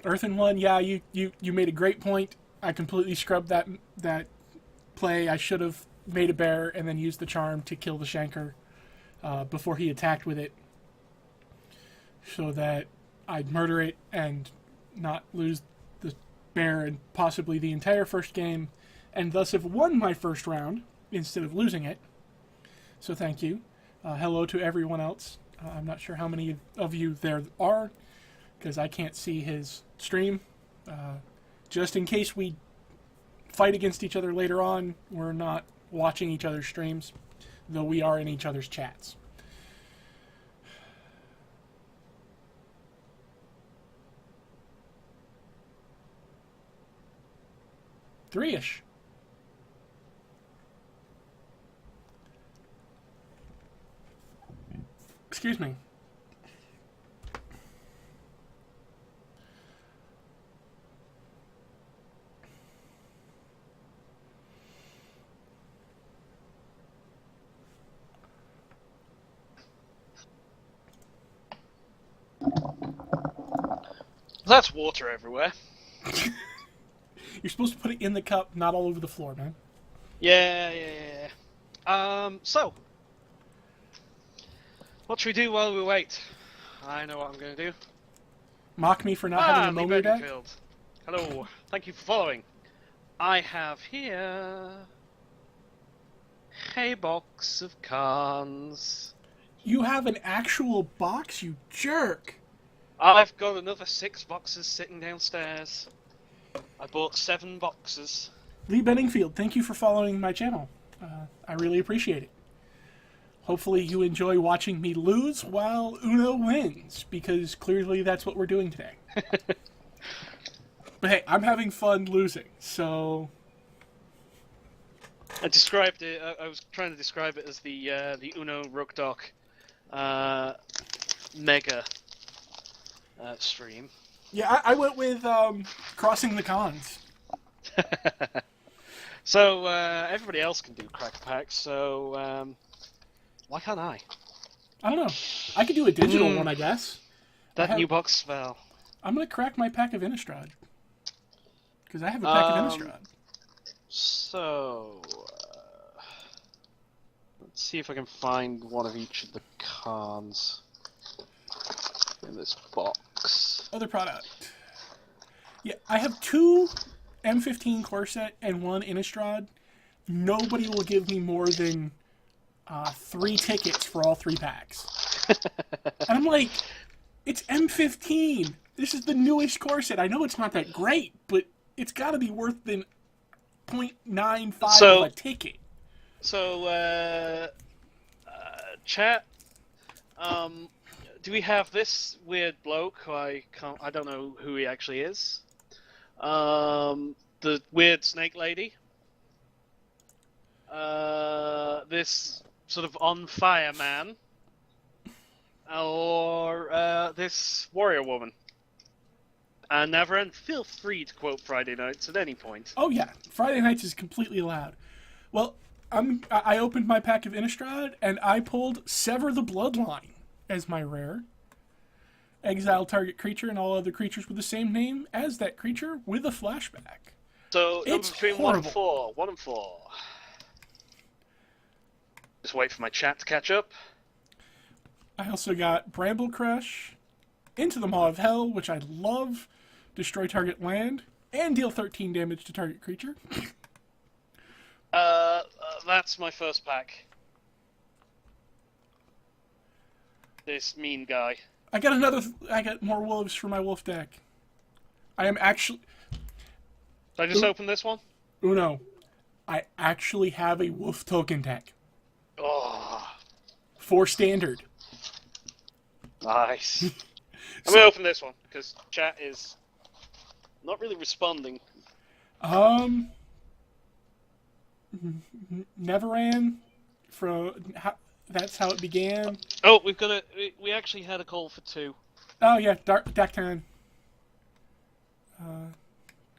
Earthen One, yeah, you made a great point. I completely scrubbed that play. I should have made a bear and then used the charm to kill the Shanker before he attacked with it, so that I'd murder it and not lose the bear and possibly the entire first game, and thus have won my first round instead of losing it. So thank you. Hello to everyone else. I'm not sure how many of you there are, because I can't see his stream. Just in case we fight against each other later on, we're not watching each other's streams, though we are in each other's chats. Three-ish. Excuse me. That's water everywhere. You're supposed to put it in the cup, not all over the floor, man. Yeah. So, what should we do while we wait? I know what I'm going to do. Mock me for not having a Momir deck? Bedingfield. Hello, thank you for following. I have here a box of cans. You have an actual box, you jerk! I've got another 6 boxes sitting downstairs. I bought 7 boxes. Lee Bedingfield, thank you for following my channel. I really appreciate it. Hopefully you enjoy watching me lose while Uno wins, because clearly that's what we're doing today. But hey, I'm having fun losing, so... I described it, I was trying to describe it as the Uno Rucdoc mega stream. Yeah, I went with crossing the cons. So everybody else can do cracker packs, so why can't I? I don't know. I could do a digital one, Mm, I guess. I that have. new box spell. I'm gonna crack my pack of Innistrad because I have a pack of Um, Innistrad. so let's see if I can find one of each of the cards in this box. Other product. Yeah, I have two M15 core set and one Innistrad. Nobody will give me more than 3 tickets for all 3 packs. And I'm like, it's M15. This is the newest core set. I know it's not that great, but it's got to be worth than 0.95 of So, a ticket. so, chat. Do we have this weird bloke who I don't know who he actually is. The weird snake lady. This sort of on fire man. Or this warrior woman. And Neverend, feel free to quote Friday Nights at any point. Oh yeah, Friday nights is completely allowed. Well, I opened my pack of Innistrad and I pulled Sever the Bloodline as my rare. Exile target creature and all other creatures with the same name as that creature with a flashback. So, number It's between horrible. 1 and 4. Just wait for my chat to catch up. I also got Bramble Crush, Into the Maw of Hell, which I love, destroy target land, and deal 13 damage to target creature. That's my first pack. This mean guy. I got more wolves for my wolf deck. I am actually. Did I just open this one? Uno. I actually have a wolf token deck. Oh, For standard. nice. I'm gonna open this one, because chat is not really responding. Neveran. That's how it began. Oh, we actually had a call for 2. Oh yeah, Daktan.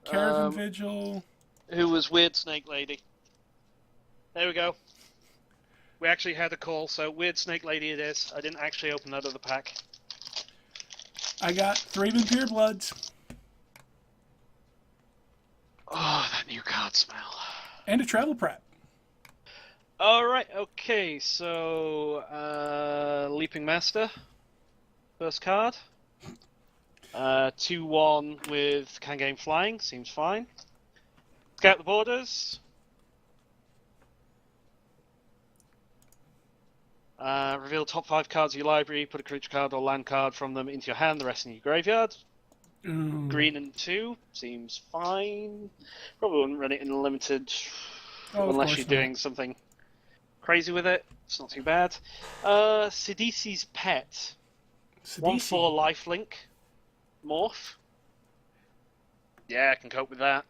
Caravan Um, Vigil. who was Weird Snake Lady. There we go. We actually had a call, so Weird Snake Lady it is. I didn't actually open that other pack. I got Thraben Purebloods. Oh, that new card smell. And a travel prep. Alright, okay, so Leaping Master. First card. 2-1 with Can Game Flying, seems fine. Scout the Borders. Reveal top 5 cards of your library, put a creature card or land card from them into your hand, the rest in your graveyard. Ooh. Green and 2, seems fine. Probably wouldn't run it in limited unless you're doing something crazy with it. It's not too bad. Sidisi's Pet. 1/4 lifelink. Morph. Yeah, I can cope with that.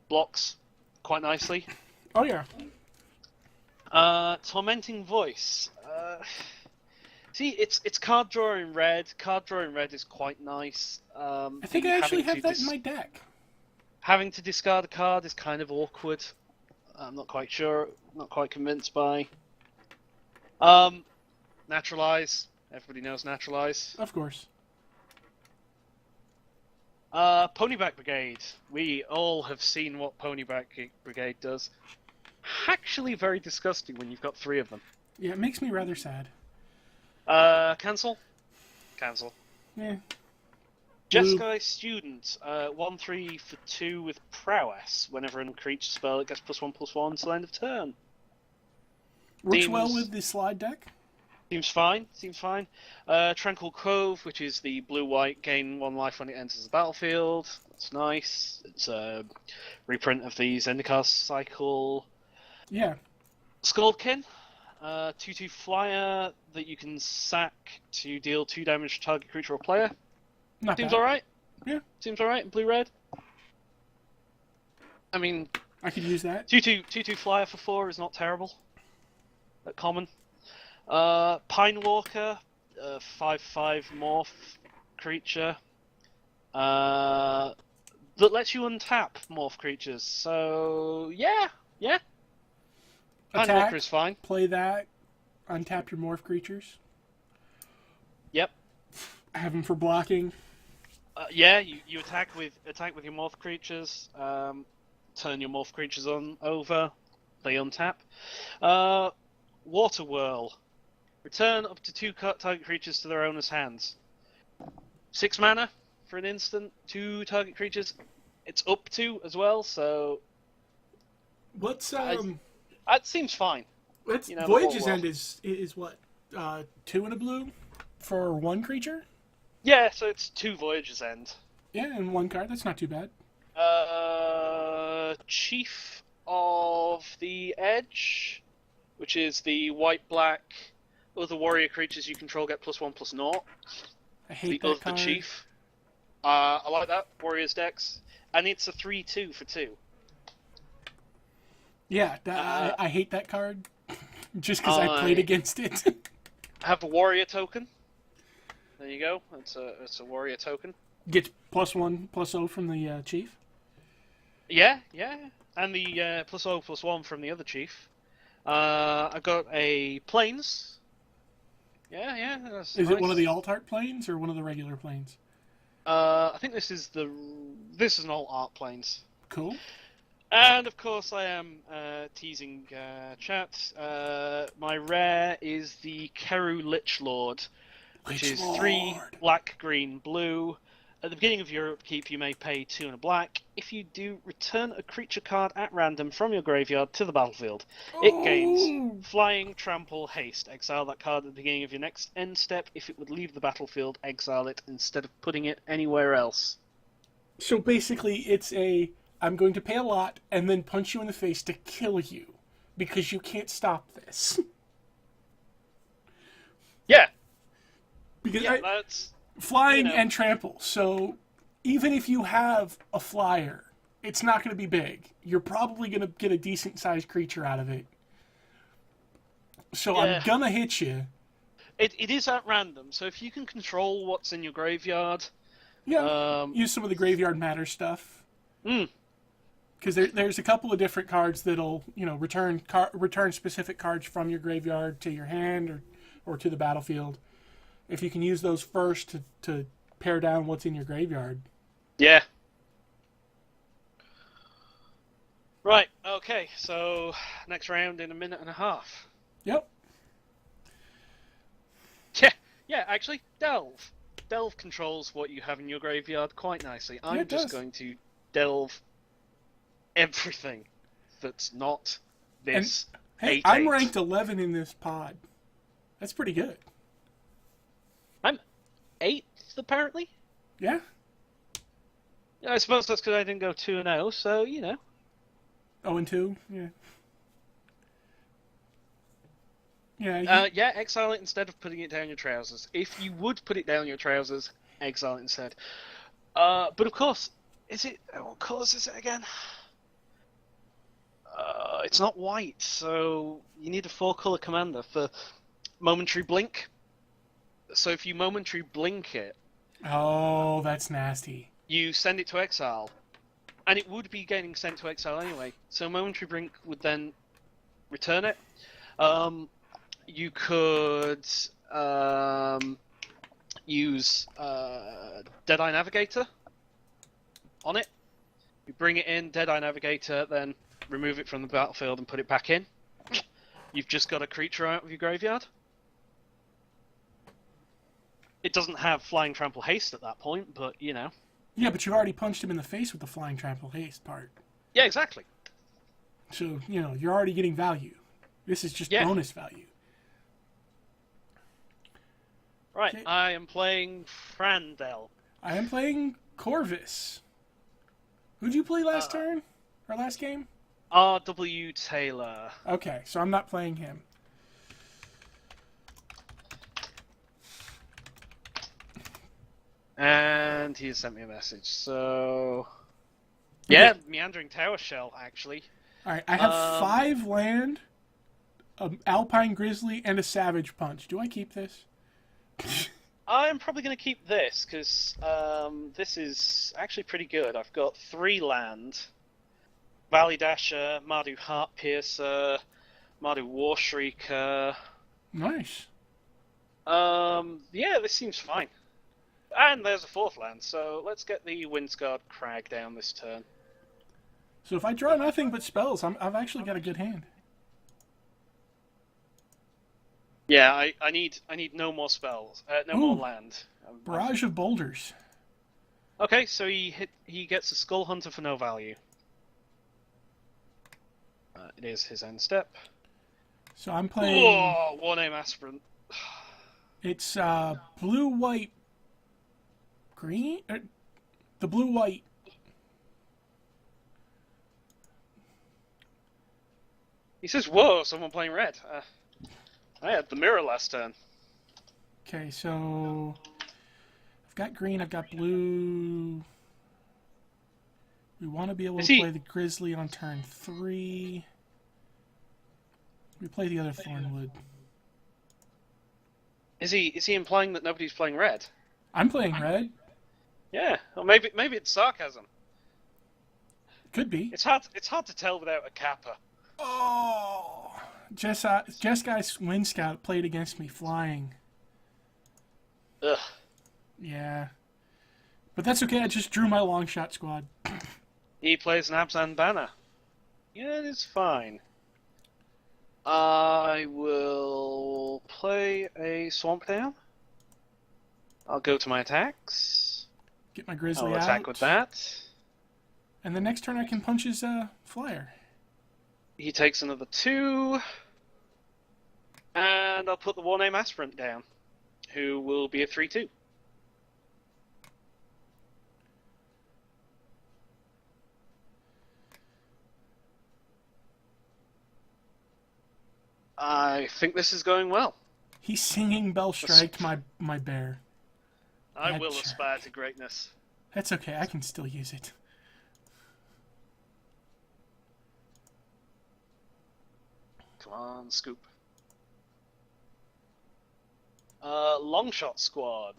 Blocks quite nicely. Oh yeah. Tormenting Voice. See, it's card draw in red. Card draw in red is quite nice. I think I actually have that in my deck. Having to discard a card is kind of awkward. I'm not quite sure. Not quite convinced by. Naturalize. Everybody knows Naturalize. Of course. Ponyback Brigade. We all have seen what Ponyback Brigade does. Actually very disgusting when you've got 3 of them. Yeah, it makes me rather sad. Cancel? Cancel. Yeah. Jeskai Student. 1/3 for 2 with Prowess. Whenever a creature spell, it gets +1/+1 until end of turn. Works well with the slide deck. Seems fine. Seems fine. Tranquil Cove, which is the blue-white, gain 1 life when it enters the battlefield. That's nice. It's a reprint of the Zendikar cycle. Yeah. Skullkin. 2/2 flyer that you can sack to deal 2 damage to target creature or player. Not Seems bad. alright. Yeah. Seems alright in blue-red. I mean, I could use that. 2/2 flyer for 4 is not terrible. At common. Pine Walker, 5/5 morph creature. that lets you untap morph creatures. So yeah, yeah. Handwalker Attack, is fine. play that, untap your morph creatures. Yep. Have them for blocking. Yeah, you attack with your morph creatures. Turn your morph creatures over. They untap. Water Whirl. Return up to 2 target creatures to their owner's hands. 6 mana for an instant. 2 target creatures. It's up to as well, so What's that seems fine. What's You know, Voyage's the End is what? 2 and a blue for 1 creature? Yeah, so it's 2 Voyage's End. Yeah, and 1 card. That's not too bad. Chief of the Edge, which is the white-black other warrior creatures you control get +1/+0. I hate The that other card. chief. I like that. Warriors decks. And it's a 3/2 for 2. Yeah, I hate that card. Just because I played against it. Have a warrior token. There you go. It's a warrior token. Gets +1/+0 from the chief. Yeah. And the +0/+1 from the other chief. I got a planes. Yeah. That's Is nice. it one of the alt-art planes or one of the regular planes? I think this is an alt art planes. Cool. And of course, I am teasing chat. My rare is the Keru Lich Lord, which is 3 black, green, blue. At the beginning of your upkeep, you may pay 2 and a black. If you do, return a creature card at random from your graveyard to the battlefield. It gains Flying, Trample, Haste. Exile that card at the beginning of your next end step. If it would leave the battlefield, exile it instead of putting it anywhere else. So basically, it's I'm going to pay a lot and then punch you in the face to kill you because you can't stop this. Yeah. Because That's flying and trample. So even if you have a flyer, it's not going to be big. You're probably going to get a decent sized creature out of it. So I'm going to hit you. It is at random, so if you can control what's in your graveyard... use some of the graveyard matter stuff. Because there's a couple of different cards that'll, return specific cards from your graveyard to your hand or to the battlefield. If you can use those first to pare down what's in your graveyard. Yeah. Right, okay, so next round in a minute and a half. Yep. Yeah, actually, Delve. Delve controls what you have in your graveyard quite nicely. I'm just going to delve everything that's not this. And, hey, I'm ranked 11 in this pod. That's pretty good. I'm 8th, apparently. Yeah. I suppose that's because I didn't go 2-0, so, 0-2, yeah. Yeah, exile it instead of putting it down your trousers. If you would put it down your trousers, exile it instead. But of course, what colours is it again? It's not white, so you need a 4-colour commander for Momentary Blink. So if you Momentary Blink it... Oh, that's nasty. You send it to exile. And it would be getting sent to exile anyway. So Momentary Blink would then return it. You could use Deadeye Navigator on it. You bring it in, Deadeye Navigator, then remove it from the battlefield and put it back in. You've just got a creature out of your graveyard. It doesn't have Flying Trample Haste at that point, but, Yeah, but you've already punched him in the face with the Flying Trample Haste part. Yeah, exactly. So, you're already getting value. This is just bonus value. Right, okay. I am playing Frandel. I am playing Corvus. Who'd you play last turn? Or last game? R.W. Taylor. Okay, so I'm not playing him. And he has sent me a message, so... Yeah, Meandering Tower Shell, actually. Alright, I have 5 land, an Alpine Grizzly, and a Savage Punch. Do I keep this? I'm probably going to keep this, because this is actually pretty good. I've got 3 land. Valley Dasher, Mardu Heart Piercer, Mardu War Shrieker. Nice. Yeah, this seems fine. And there's a 4th land, so let's get the Windsguard Crag down this turn. So if I draw nothing but spells, I've actually got a good hand. Yeah, I need no more spells, no more Ooh. land. Barrage of boulders. Okay, so he gets a Skull Hunter for no value. It is his end step. So I'm playing. Oh, War Name Aspirant. It's blue, white, green. The blue, white. He says, "Whoa, someone playing red." I had the mirror last turn. Okay, so I've got green. I've got blue. We want to be able to play the Grizzly on turn 3. We play the other Thornwood. Is he implying that nobody's playing red? I'm playing red. Yeah, or maybe it's sarcasm. Could be. It's hard to tell without a kappa. Oh, Jeskai Wind Scout played against me flying. Ugh. Yeah, but that's okay. I just drew my long shot squad. He plays an Abzan Banner. Yeah, it's fine. I will play a Swamp Down. I'll go to my attacks. Get my Grizzly I'll out. attack with that. And the next turn I can punch his flyer. He takes another 2. And I'll put the War Name Aspirant down, who will be a 3/2. I think this is going well. He's singing Bell Strike my bear. I will aspire to greatness. That's okay. I can still use it. Come on, scoop. Longshot Squad.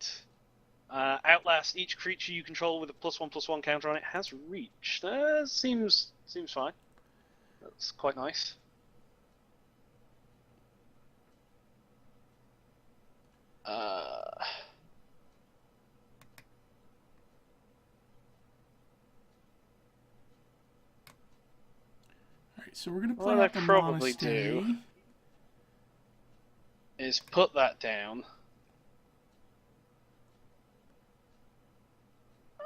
Outlast each creature you control with a +1/+1 counter on it has reach. Seems fine. That's quite nice. Alright, so we're going to play What out I the probably monastery. do is put that down.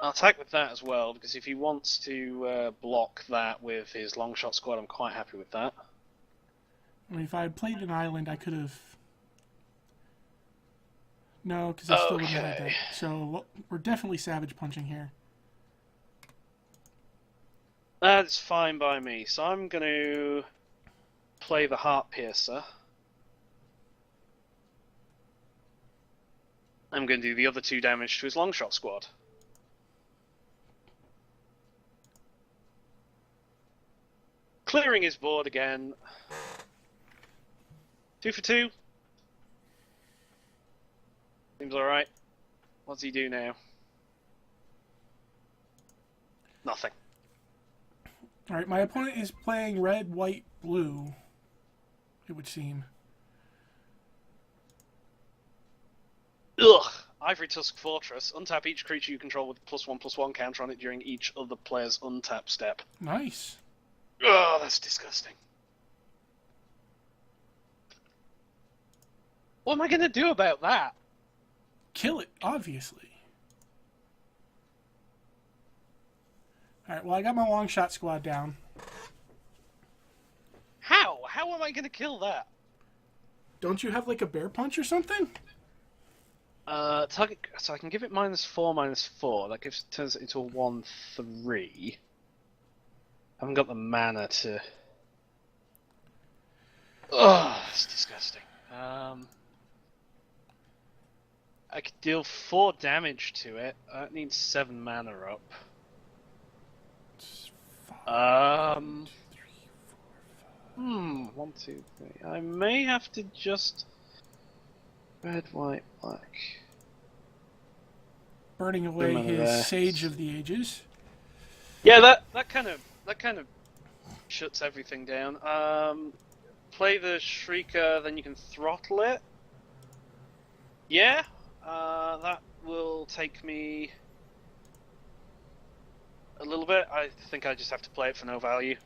I'll attack with that as well, because if he wants to block that with his Longshot Squad, I'm quite happy with that. I mean, if I had played an island, I could have... No, because I still wouldn't have had that. So we're definitely Savage Punching here. That's fine by me. So I'm going to play the Heart Piercer. I'm going to do the other 2 damage to his Longshot Squad. Clearing his board again. 2 for 2. Seems alright. What's he do now? Nothing. Alright, my opponent is playing red, white, blue, it would seem. Ugh! Ivory Tusk Fortress. Untap each creature you control with a +1/+1 counter on it during each other player's untap step. Nice. Ugh, that's disgusting. What am I going to do about that? Kill it, obviously. Alright, well, I got my long shot squad down. How? How am I going to kill that? Don't you have, like, a bear punch or something? Target. So I can give it -4/-4. That turns it into a 1/3. I haven't got the mana to. Ugh, that's disgusting. I could deal 4 damage to it. That needs 7 mana up. 1, 2, 3. I may have to just red, white, black. burning away Mana his there. Sage of the Ages. Yeah, that kind of shuts everything down. Play the Shrieker, then you can throttle it. Yeah, that will take me a little bit. I think I just have to play it for no value.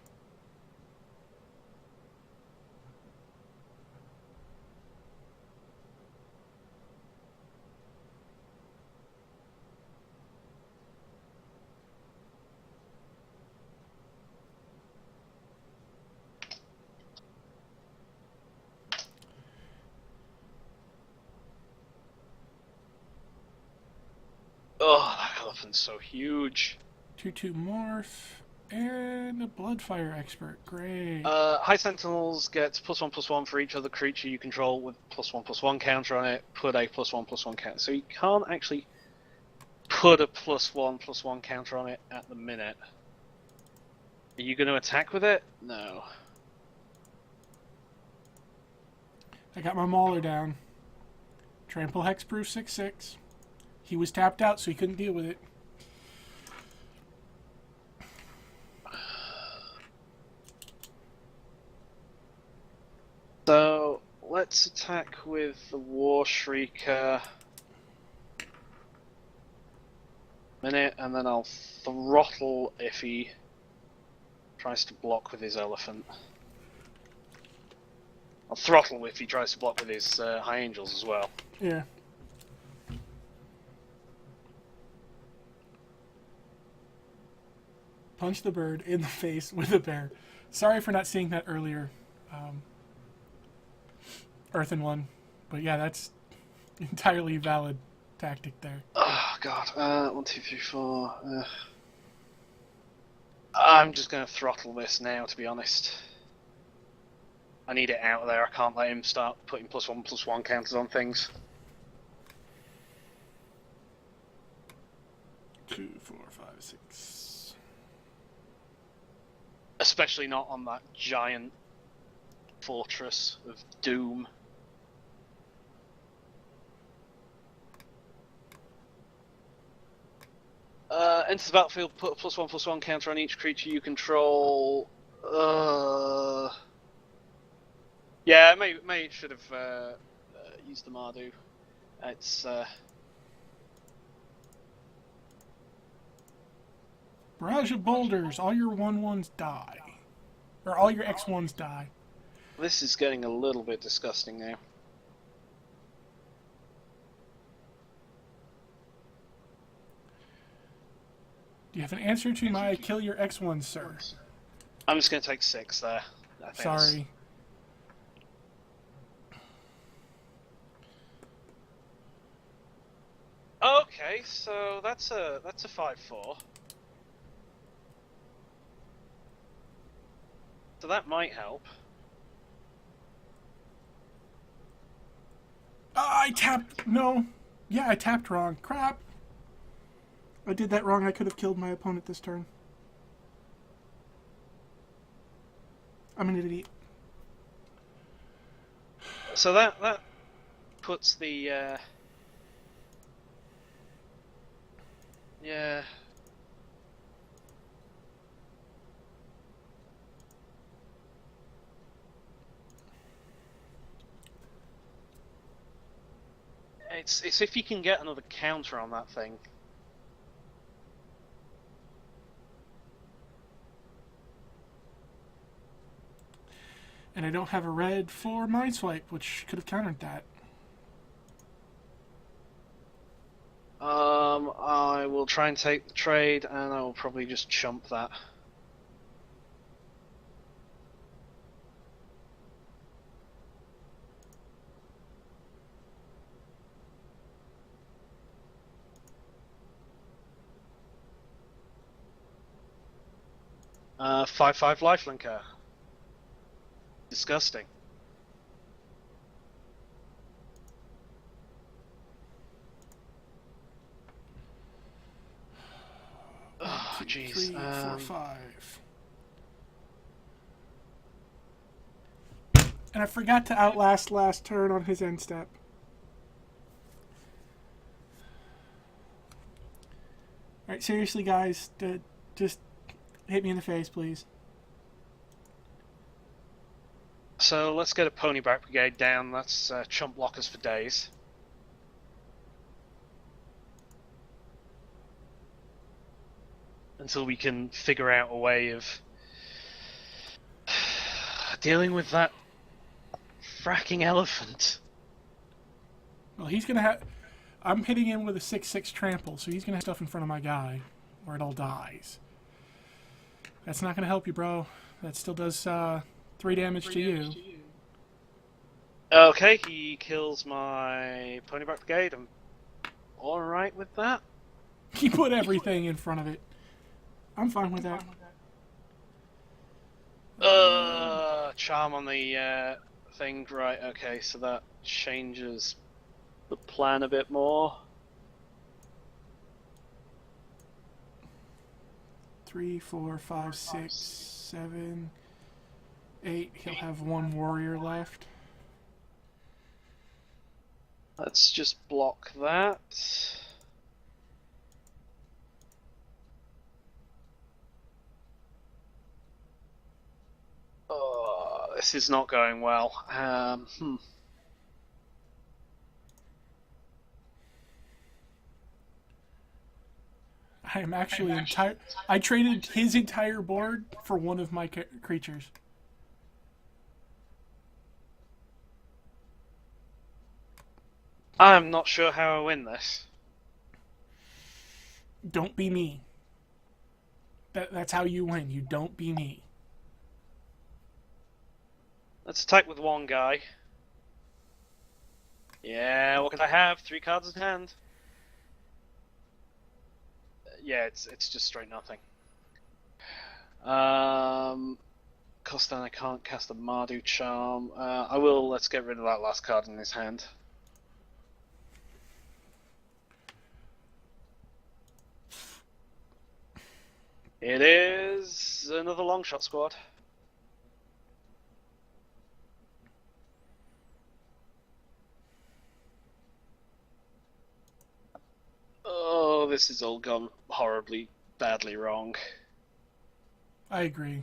Oh, that elephant's so huge. 2/2 morph. And a Bloodfire Expert. Great. High Sentinels gets +1/+1 for each other creature you control with +1/+1 counter on it. Put a +1/+1 counter. So you can't actually put a +1/+1 counter on it at the minute. Are you going to attack with it? No. I got my Mauler down. Trample Hexproof 6/6. He was tapped out, so he couldn't deal with it. So let's attack with the War Shrieker. Minute, and then I'll throttle if he tries to block with his elephant. I'll throttle if he tries to block with his High Angels as well. Yeah. Punch the bird in the face with a bear. Sorry for not seeing that earlier. Earthen one. But yeah, that's entirely valid tactic there. Oh god. 1, 2, 3, 4. I'm just gonna throttle this now, to be honest. I need it out of there. I can't let him start putting +1/+1 counters on things. 2, 4, 5, 6. Especially not on that giant fortress of doom. Enter the battlefield, put a +1/+1 counter on each creature you control. Yeah, may should have used the Mardu. It's Barrage of boulders. All your 1/1s die. Or all your X1s die. this is getting a little bit disgusting now. Do you have an answer to my kill your X1s, sir? I'm just going to take 6 there. I think Sorry. Okay, so that's a 5/4. So that might help. I tapped. No. Yeah, I tapped wrong. Crap. I did that wrong. I could have killed my opponent this turn. I'm an idiot. So that puts the yeah. It's if you can get another counter on that thing. And I don't have a red for Mindswipe, which could have countered that. I will try and take the trade, and I will probably just chump that. Uh, 5/5 lifelinker. Disgusting. Oh, 2, jeez. 3, 4, 5. And I forgot to outlast last turn on his end step. Alright, seriously, guys, just hit me in the face, please. So let's get a ponyback brigade down. That's chump blockers for days. Until we can figure out a way of dealing with that fracking elephant. Well, he's gonna have. I'm hitting him with a 6/6 trample, so he's gonna have stuff in front of my guy, or it all dies. That's not gonna help you, bro. That still does 3 damage to you. Okay, he kills my ponyback brigade. I'm alright with that. He put everything in front of it. I'm fine with that. Charm on the thing. Right, okay, so that changes the plan a bit more. 3, 4, 5, 6, 7, 8. He'll have 1 warrior left. Let's just block that. Oh, this is not going well. I am actually entire. I traded his entire board for one of my creatures. I'm not sure how I win this. Don't be me. That's how you win. You don't be me. Let's attack with one guy. Yeah, what can I have? 3 cards in hand. Yeah, it's just straight nothing. Costan, I can't cast a Mardu Charm. I will. Let's get rid of that last card in his hand. It is another long shot squad. Oh, this has all gone horribly, badly wrong. I agree.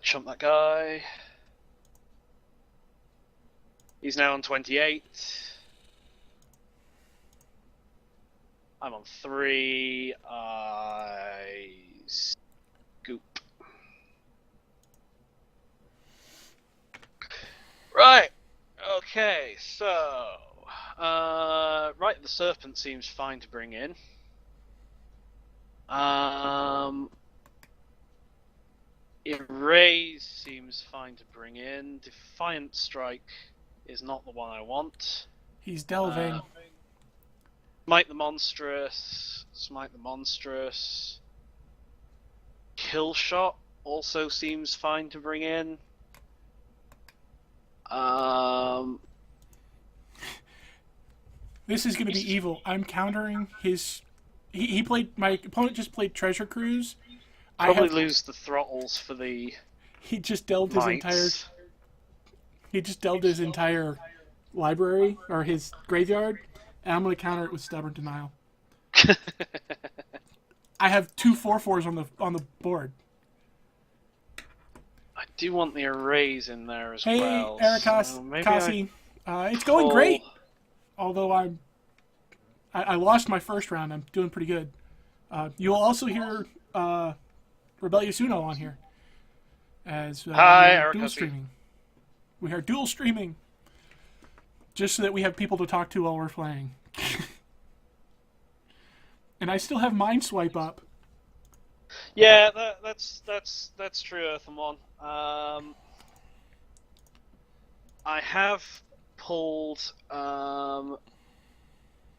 Chump that guy. He's now on 28. I'm on 3. I scoop. Right. Okay, so right, the serpent seems fine to bring in. Erase seems fine to bring in. Defiant Strike is not the one I want. He's delving. Smite the Monstrous. Smite the Monstrous. Kill Shot also seems fine to bring in. This is going to be evil. I'm countering his. He played. My opponent just played Treasure Cruise. Probably lose the throttles for the. He just delved his entire. He just delved his entire library or his graveyard, and I'm going to counter it with Stubborn Denial. I have 2 4/4s on the board. I do want the arrays in there as hey, well. Hey, Eric Kasi. It's going great. Although I lost my first round, I'm doing pretty good. You'll also hear Rebellious Uno on here as Hi, Eric dual streaming. We are dual streaming just so that we have people to talk to while we're playing. And I still have Mind Swipe up. Yeah, that's true, Earthamon. I have pulled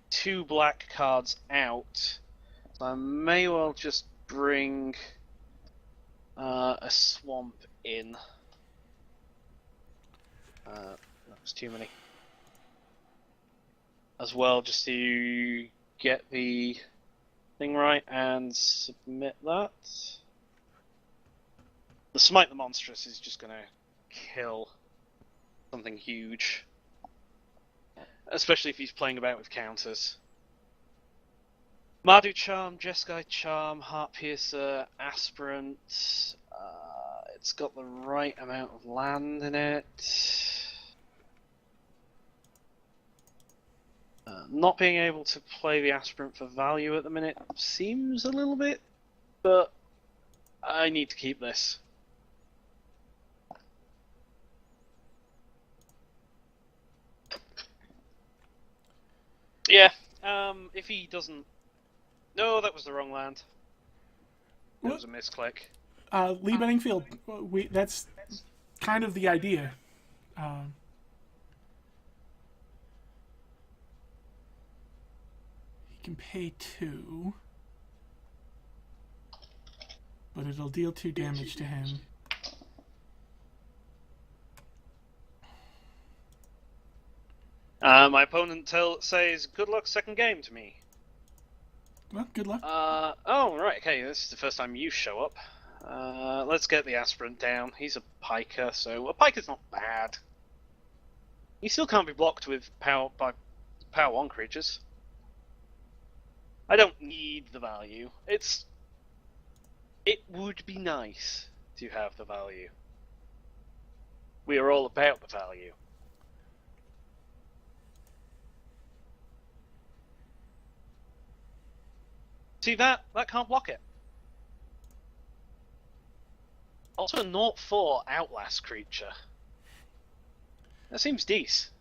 2 black cards out, so I may well just bring a swamp in. That was too many. As well, just to get the thing right and submit that. The Smite the Monstrous is just gonna kill something huge. Especially if he's playing about with counters. Mardu Charm, Jeskai Charm, Heart Piercer, Aspirant. It's got the right amount of land in it. Not being able to play the Aspirant for value at the minute seems a little bit, but I need to keep this. Yeah, if he doesn't... No, that was the wrong land. That was a misclick. Lee Benningfield, that's kind of the idea. He can pay 2, but it'll deal 2 damage to him. My opponent says, "Good luck second game" to me. Well, good luck. Oh, right, okay, this is the first time you show up. Let's get the Aspirant down. He's a Piker, so a Piker's not bad. He still can't be blocked with Power 1 creatures. I don't need the value. It would be nice to have the value. We are all about the value. See that? That can't block it. Also a 0/4 Outlast creature. That seems decent.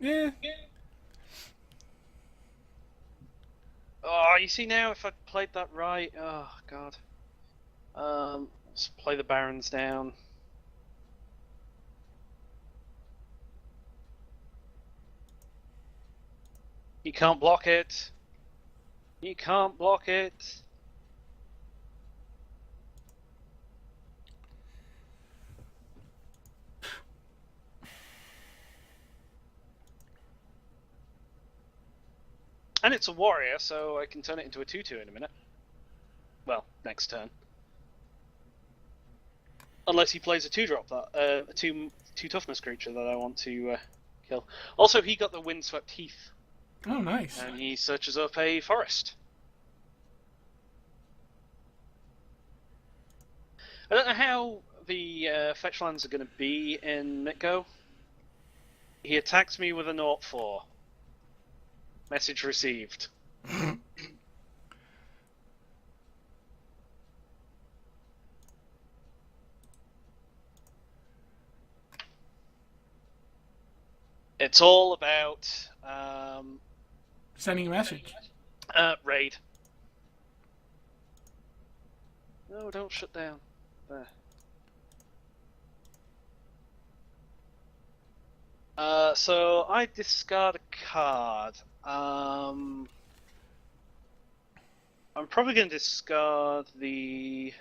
Yeah. Oh, you see now, if I played that right, oh god. Let's play the Barons down. You can't block it. You can't block it. And it's a warrior, so I can turn it into a 2/2 in a minute. Well, next turn. Unless he plays a 2-drop, that a 2 toughness creature that I want to kill. Also, he got the Windswept Heath. Oh, nice. And he searches up a forest. I don't know how the fetch lands are going to be in Mitgo. He attacks me with a 0/4. Message received. It's all about Sending a message. raid. No, don't shut down. There. So I discard a card. I'm probably going to discard the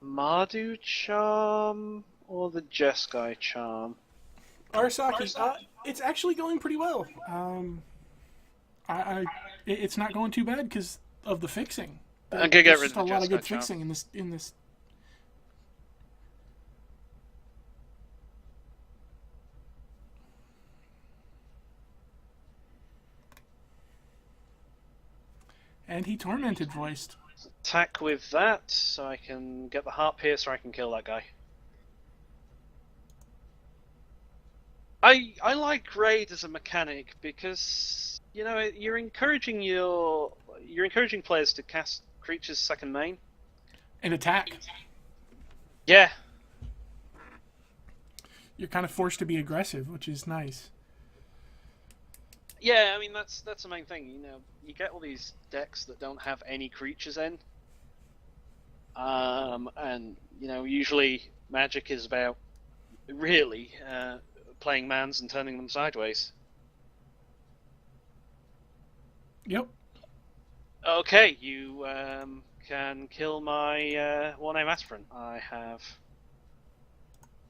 Mardu Charm or the Jeskai Charm. Arasaki, it's actually going pretty well. It's not going too bad because of the fixing. I'm gonna get There's rid just of a the lot of good Jeskai Charm. fixing in this. And he tormented voiced. Attack with that, so I can get the Heart Piercer, I can kill that guy. I like raid as a mechanic because you're encouraging players to cast creatures second main And attack. Yeah. You're kind of forced to be aggressive, which is nice. Yeah, I mean that's the main thing. You get all these decks that don't have any creatures in, and usually Magic is about really playing mans and turning them sideways. Yep. Okay, you can kill my one-name Aspirant. I have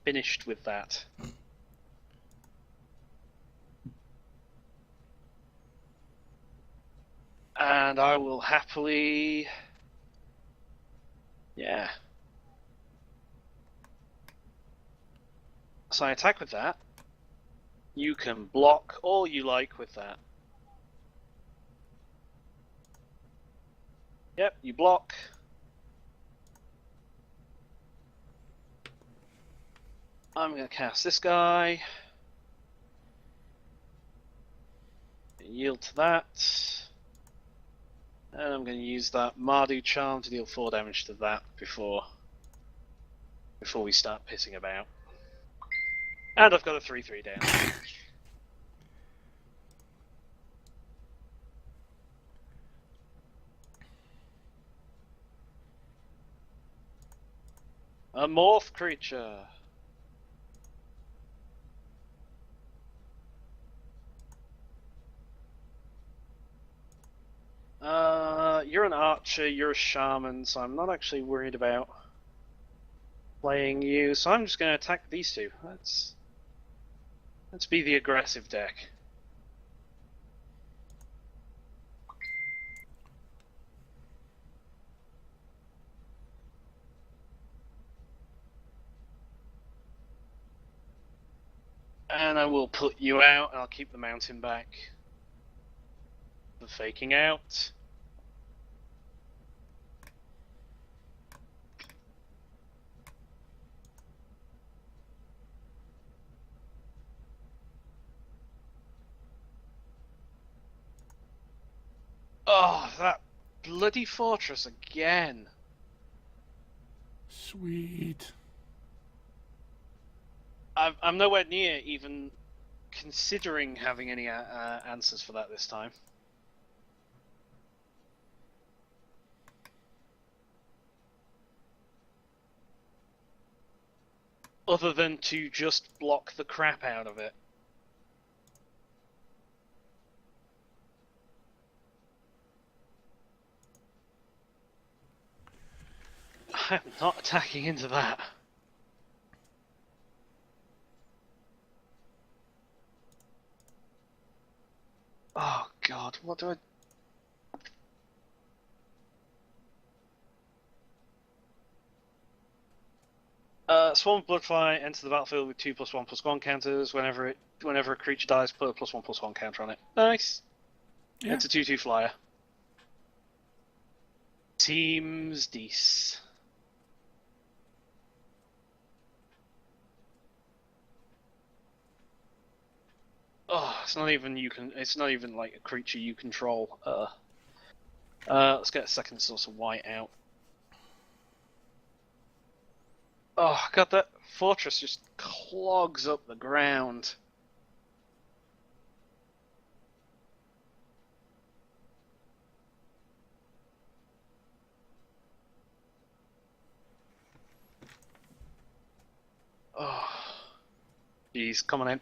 finished with that. And I will happily... Yeah. So I attack with that. You can block all you like with that. Yep, you block. I'm going to cast this guy. Yield to that. And I'm going to use that Mardu charm to deal 4 damage to that before we start pissing about. And I've got a 3/3 down. A morph creature. You're an archer, you're a shaman, so I'm not actually worried about playing you. So I'm just going to attack these two. Let's be the aggressive deck. And I will put you out, and I'll keep the mountain back. The faking out. Oh, that bloody fortress again. Sweet. I'm nowhere near even considering having any answers for that this time. Other than to just block the crap out of it. I'm not attacking into that. Oh god, what do I... Swarm of Bloodfly enter the battlefield with 2+1/+1 counters. Whenever a creature dies, put a +1/+1 counter on it. Nice. Yeah. It's a 2/2 flyer. Seems decent. Oh, it's not even it's not even like a creature you control. Let's get a second source of white out. Oh god, that fortress just clogs up the ground. Oh, jeez, come on in.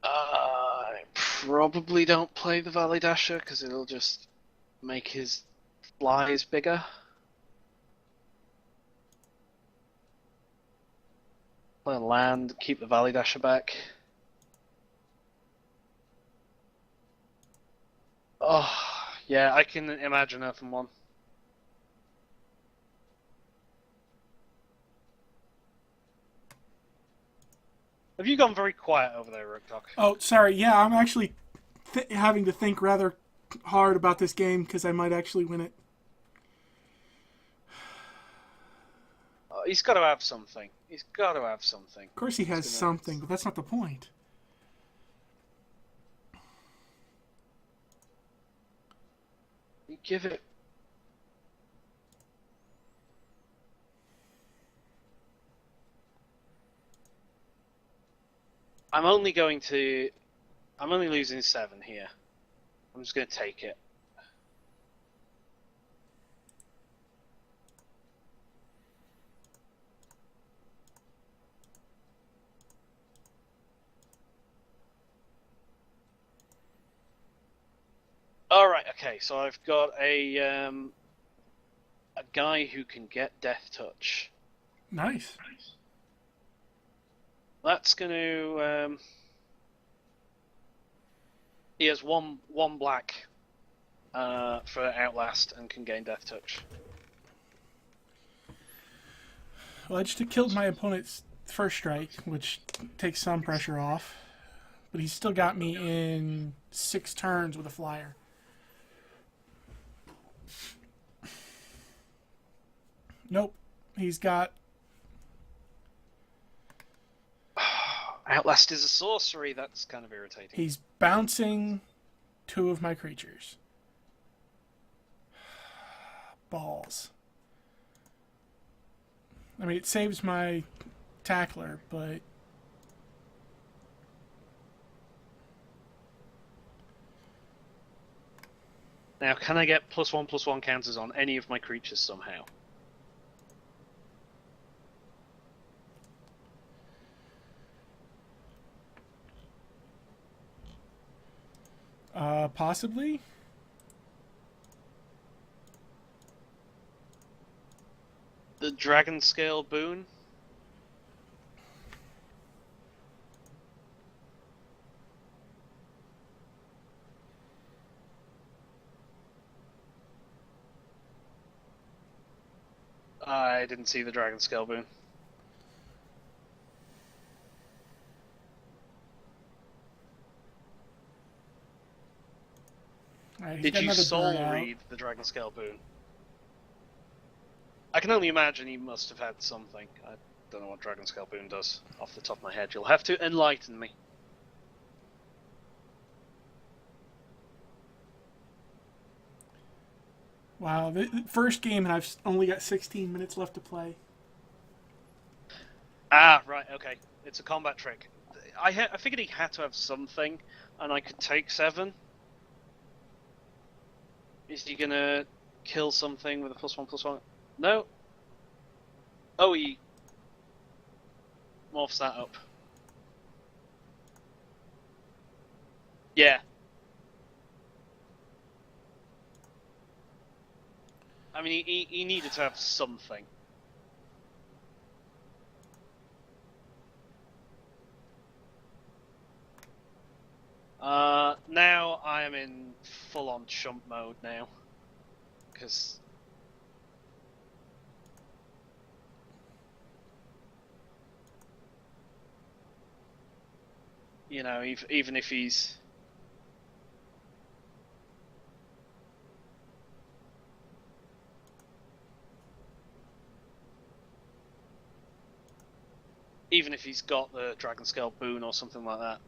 I probably don't play the Valley Dasher because it'll just make his flies bigger. Play on land, keep the Valley Dasher back. Oh, yeah, I can imagine Earthen One. Have you gone very quiet over there, Rucdoc? Oh, sorry. Yeah, I'm actually having to think rather hard about this game because I might actually win it. He's got to have something. He's got to have something. Of course he has something, but that's not the point. You give it. I'm only losing 7 here. I'm just going to take it. Alright, okay, so I've got a guy who can get Death Touch. Nice. That's going to... He has one black for Outlast and can gain Death Touch. Well, I just killed my opponent's first strike, which takes some pressure off. But he's still got me in 6 turns with a flyer. Nope. He's got... Outlast is a sorcery, that's kind of irritating. He's bouncing 2 of my creatures. Balls. I mean, it saves my tackler, but... Now, can I get +1/+1 counters on any of my creatures somehow? Possibly? The Dragon Scale boon? I didn't see the Dragon Scale boon. Right, Did you soul read the Dragon Scale boon? I can only imagine he must have had something. I don't know what Dragon Scale boon does off the top of my head. You'll have to enlighten me. Wow, the first game and I've only got 16 minutes left to play. Ah, right, okay. It's a combat trick. I figured he had to have something, and I could take 7. Is he gonna kill something with a +1/+1? No. Oh, he morphs that up. Yeah. I mean, he needed to have something. Now I am in full-on chump mode now. Because... You know, even if he's... Even if he's got the Dragon Scale boon or something like that.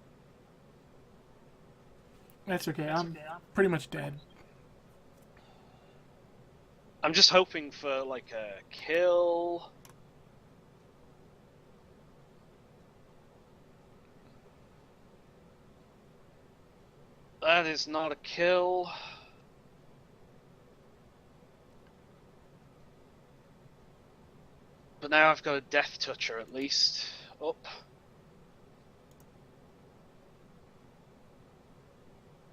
That's okay, I'm pretty much dead. I'm just hoping for, like, a kill. That is not a kill. But now I've got a Death Toucher at least. Up.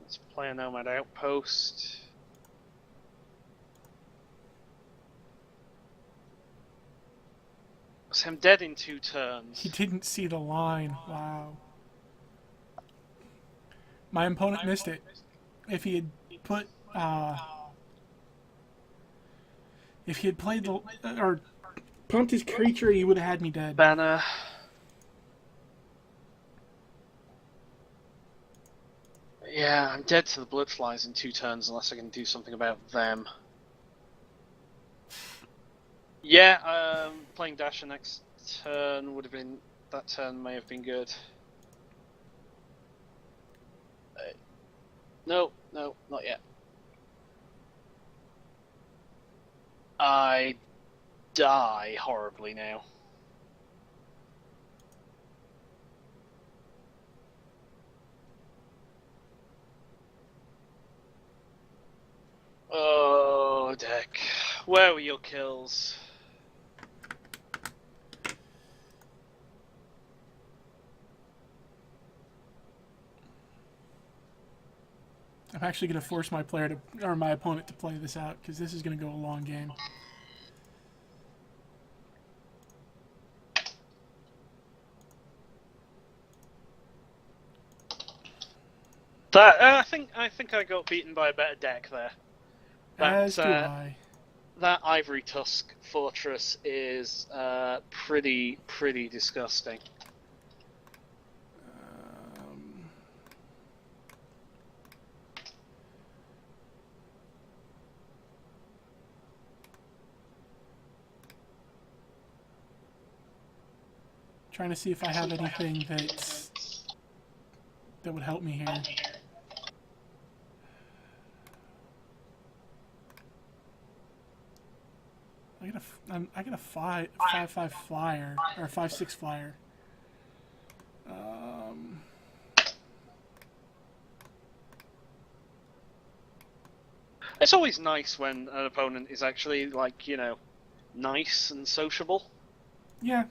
Let's play a Nomad Outpost. So I'm dead in 2 turns. He didn't see the line. Wow. My opponent missed it. If he had put, if he had played the, or pumped his creature, he would have had me dead. Banner. Yeah, I'm dead to the Bloodflies in 2 turns unless I can do something about them. Yeah, playing Dasher next turn would have been... That turn may have been good. No, not yet. I die horribly now. Oh, Deck. Where were your kills? I'm actually going to force my player to, or my opponent to play this out, because this is going to go a long game. That I think I got beaten by a better deck there. As do I. That Ivory Tusk Fortress is pretty disgusting. Trying to see if I have anything that would help me here. I got a 5/5 flyer or 5/6 flyer. It's always nice when an opponent is actually, like, you know, nice and sociable. Yeah.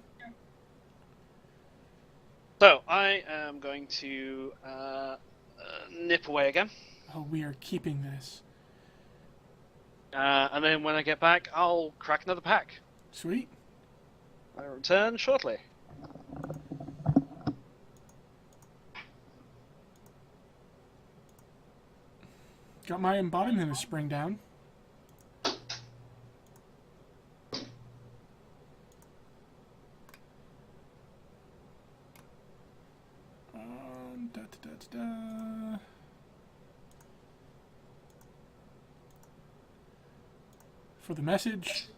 So, I am going to nip away again. Oh, we are keeping this. And then when I get back, I'll crack another pack. Sweet. I'll return shortly. Got my embodiment of spring down. Da, da, da, da. For the message.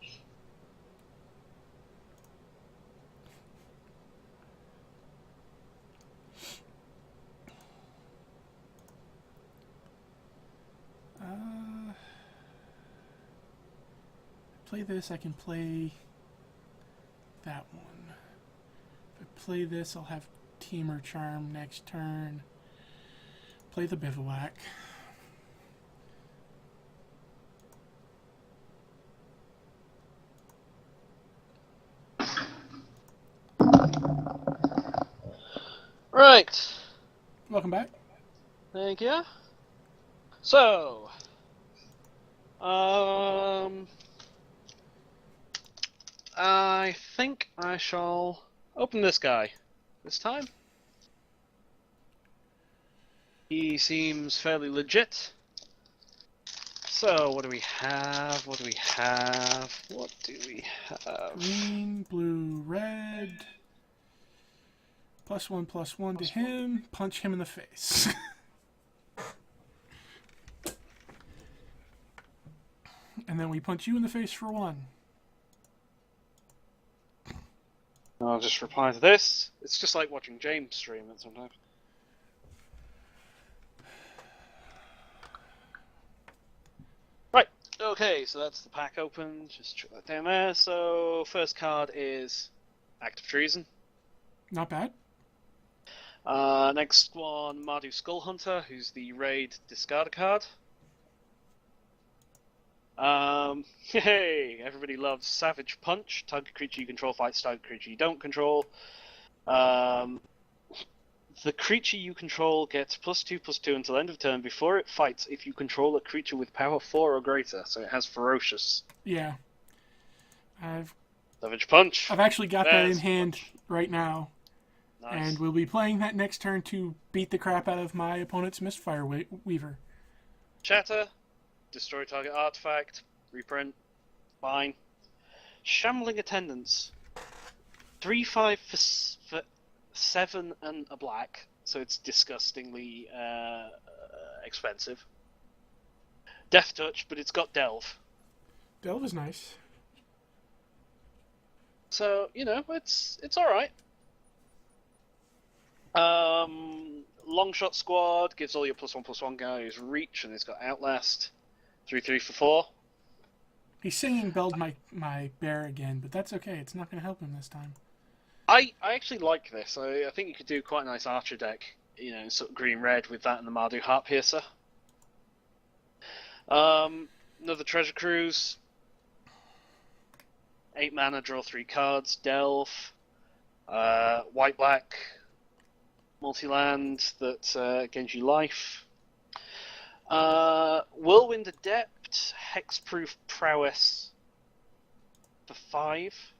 Play this, I can play that one. If I play this, I'll have Teamer Charm next turn. Play the Bivouac. Right. Welcome back. Thank you. So, I think I shall open this guy this time. He seems fairly legit. So, what do we have? What do we have? What do we have? Green, blue, red. +1/+1 to him. Punch him in the face. And then we punch you in the face for 1. I'll just reply to this. It's just like watching James stream it sometimes. Right, okay, so that's the pack open. Just chuck that down there. So, first card is Act of Treason. Not bad. Next one, Mardu Skullhunter, who's the raid discard card. Hey, everybody loves Savage Punch. Target creature you control fights target creature you don't control. The creature you control gets +2/+2 until end of turn before it fights if you control a creature with power 4 or greater. So it has Ferocious. Yeah. Savage Punch. I've actually got that in hand Punch. right now. Nice. And we'll be playing that next turn to beat the crap out of my opponent's Mistfire Weaver. Chatter. Destroy target artifact. Reprint. Fine. Shambling Attendants. 3/5 for 7 and a black, so it's disgustingly expensive. Death Touch, but it's got Delve. Delve is nice. So, you know, it's alright. Longshot Squad gives all your +1/+1 guys reach, and it's got Outlast. 3/3 for 4. He's singing Belled my bear again, but that's okay. It's not going to help him this time. I actually like this. I think you could do quite a nice Archer deck, you know, sort of green-red with that and the Mardu Heart Piercer. Another Treasure Cruise. 8 mana, draw 3 cards, Delve. White-black. Multi-land that gains you life. Whirlwind Adept, Hexproof Prowess for 5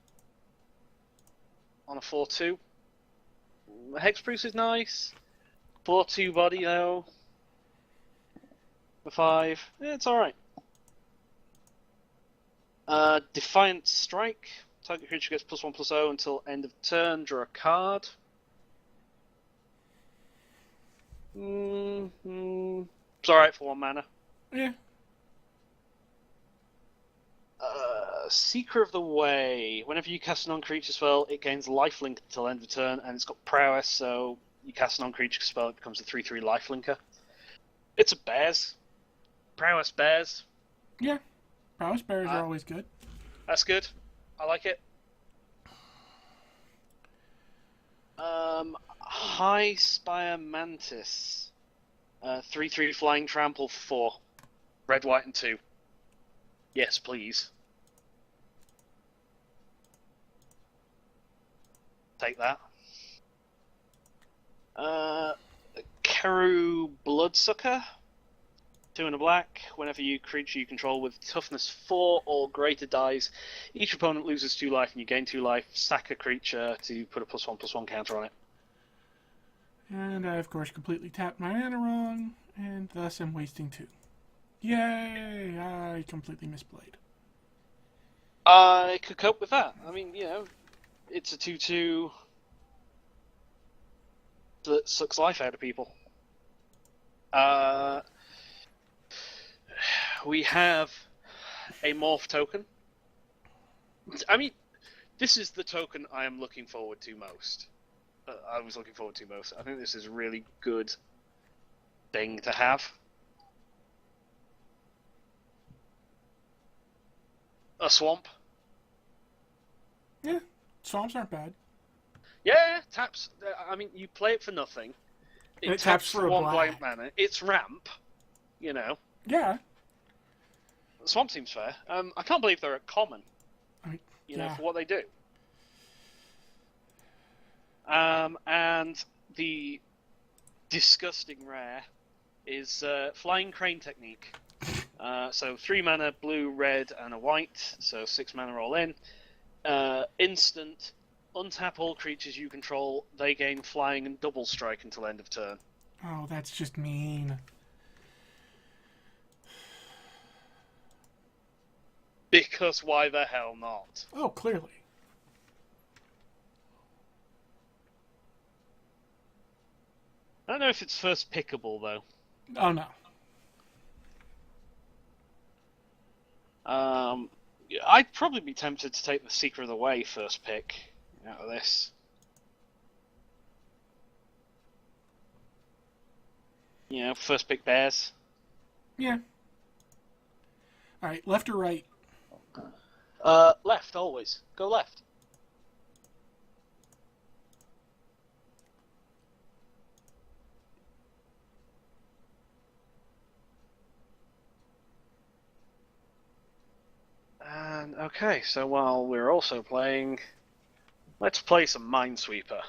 on a 4/2. Hexproof is nice. 4/2 body though. For 5. It's alright. Defiant Strike. Target creature gets +1/+0 until end of turn. Draw a card. It's alright for 1 mana. Yeah. Seeker of the Way. Whenever you cast a non-creature spell, it gains lifelink until end of turn, and it's got prowess, so you cast a non-creature spell, it becomes a 3/3 lifelinker. It's a bears. Prowess bears. Yeah. Prowess bears are always good. That's good. I like it. High Spire Mantis. 3/3 flying trample for 4. Red, white, and 2. Yes, please. Take that. Keru Bloodsucker. 2 and a black. Whenever you creature you control with toughness 4 or greater dies, each opponent loses 2 life and you gain 2 life. Sack a creature to put a +1/+1 counter on it. And I, of course, completely tapped my mana wrong, and thus I'm wasting 2. Yay! I completely misplayed. I could cope with that. I mean, you know, it's a 2/2 that sucks life out of people. We have a morph token. I mean, this is the token I am looking forward to most. I was looking forward to most. I think this is a really good thing to have. A swamp. Yeah, swamps aren't bad. Yeah, taps. I mean, you play it for nothing. It taps for a 1 black. blank mana. It's ramp. You know. Yeah. Swamp seems fair. I can't believe they're a common. You know, yeah. for what they do. And the disgusting rare is Flying Crane Technique. So 3 mana, blue, red, and a white. So 6 mana all in. Instant. Untap all creatures you control. They gain flying and double strike until end of turn. Oh, that's just mean. Because why the hell not? Oh, clearly. I don't know if it's first pickable, though. Oh, no. I'd probably be tempted to take the Seeker of the Way first pick out of this. You know, first pick bears. Yeah. Alright, left or right? Left, always. Go left. And, okay, so while we're also playing, let's play some Minesweeper.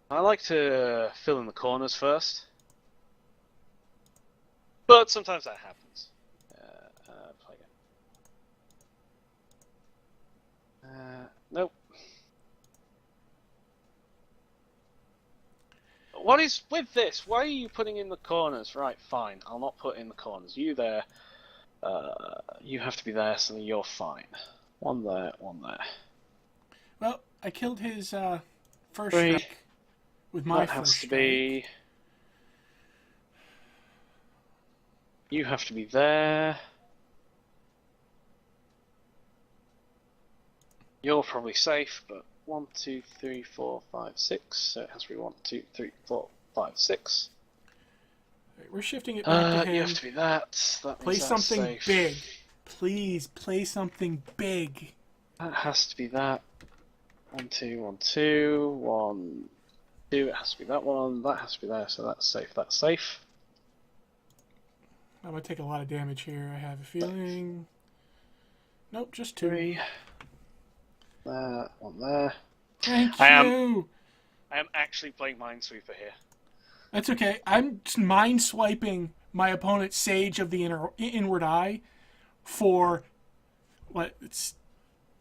I like to fill in the corners first. But sometimes that happens. Play again. Nope. What is with this? Why are you putting in the corners? Right, fine. I'll not put in the corners. You there. You have to be there, so you're fine. 1 there, 1 there. Well, I killed his first 3. strike with my That first has to be. You have to be there. You're probably safe, but 1, 2, 3, 4, 5, 6. So it has to be 1, 2, 3, 4, 5, 6. Right, we're shifting it back to him. You have to be that. That Play means that's something safe. big. Please, play something big. That has to be that. 1, 2, 1, 2, 1, 2. It has to be that one. That has to be there. So that's safe. That's safe. I'm going to take a lot of damage here, I have a feeling. Nope, just 2. 3. There. 1 there. Thank I you! I am actually playing Minesweeper here. That's okay. I'm just mind swiping my opponent's Sage of the Inward Eye for, what, it's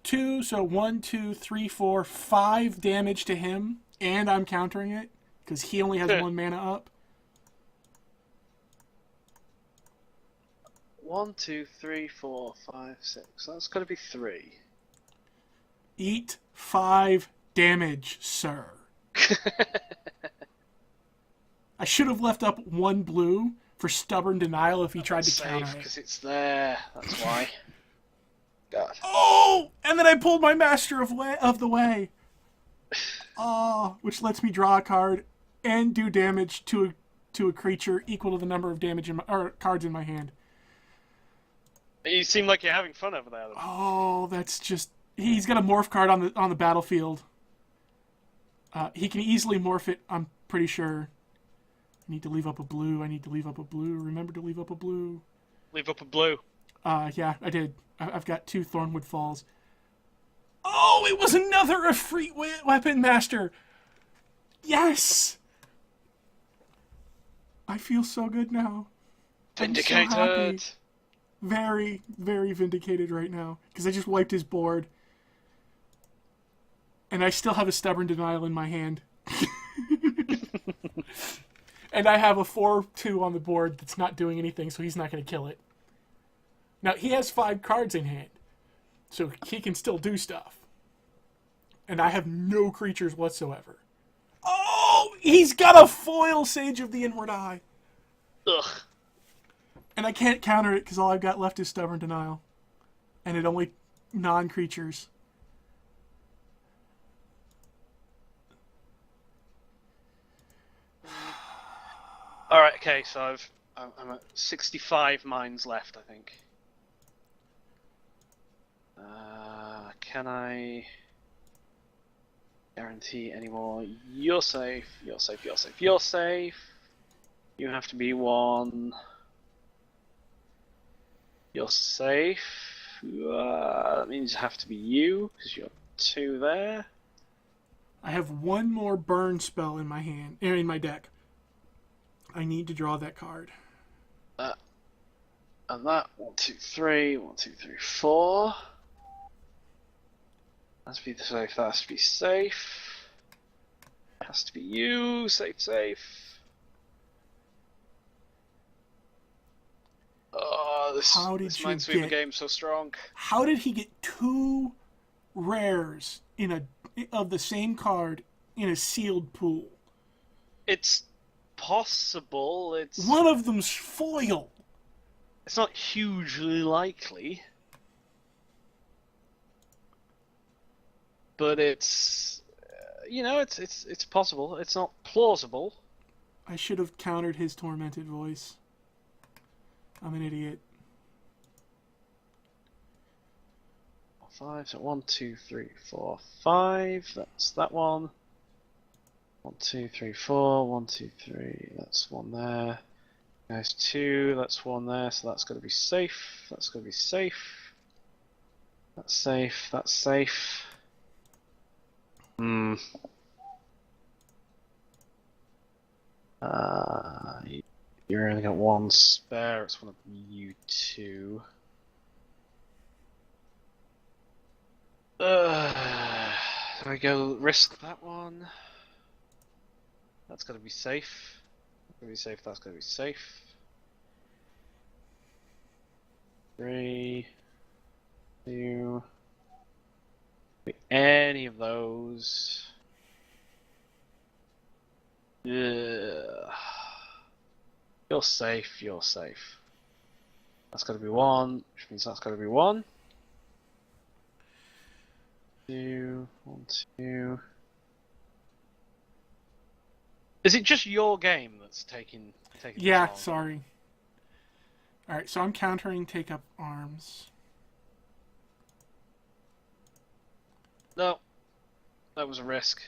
2, so 1, 2, 3, 4, 5 damage to him, and I'm countering it, because he only has 1 mana up. 1, 2, 3, 4, 5, 6. That's got to be 3. Eat 5 damage, sir. I should have left up 1 blue for stubborn denial if he tried to counter it. Because it's there. That's why. God. Oh! And then I pulled my Master of the Way. Oh, which lets me draw a card and do damage to a creature equal to the number of cards in my hand. You seem like you're having fun over there. Oh, that's just... He's got a morph card on the battlefield. He can easily morph it, I'm pretty sure. I need to leave up a blue. Remember to leave up a blue. Leave up a blue. Yeah, I did. I've got 2 Thornwood Falls. Oh, it was another Efreet Weapon Master! Yes! I feel so good now. Vindicated! I'm so happy. Very, very vindicated right now. Because I just wiped his board. And I still have a Stubborn Denial in my hand. And I have a 4/2 on the board that's not doing anything, so he's not going to kill it. Now, he has 5 cards in hand. So he can still do stuff. And I have no creatures whatsoever. Oh! He's got a foil Sage of the Inward Eye. Ugh. And I can't counter it because all I've got left is Stubborn Denial. And it only non-creatures. Alright, okay, so I'm at 65 mines left, I think. Can I guarantee any more? You're safe, you're safe, you're safe, you're safe. You have to be 1. You're safe. That means it have to be you, because you're 2 there. I have 1 more burn spell in my hand, in my deck. I need to draw that card. And that 1, 2, 3, 1, 2, 3, 4. Has to be safe. That has to be safe. Has to be you. Safe, safe. Oh, this Minesweeper game's so strong. How did he get 2 rares of the same card in a sealed pool? It's possible. It's one of them's foil. It's not hugely likely, but it's it's possible. It's not plausible. I should have countered his Tormented Voice. I'm an idiot. 5. So 1, 2, 3, 4, 5. That's that one. 1, 2, 3, 4. 1, 2, 3. That's 1 there. There's 2. That's 1 there. So that's got to be safe. That's got to be safe. That's safe. That's safe. Hmm. You're only got 1 spare. It's one of you 2. Do I go risk that one? That's got to be safe. That's got to be safe. That's got to be safe. 3, 2. Any of those. Yeah. You're safe. You're safe. That's got to be 1, which means that's got to be 1. 2, 1, 2. Is it just your game that's taking Yeah, this long? sorry. Alright, so I'm countering Take Up Arms. No. That was a risk.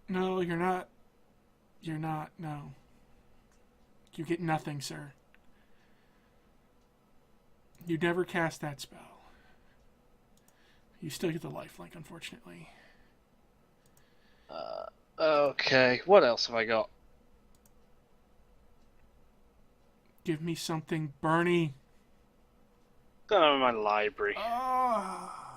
No, you're not. You're not, no. You get nothing, sir. You never cast that spell. You still get the lifelink, unfortunately. Okay, what else have I got? Give me something, Bernie. Don't know in my library. Ah.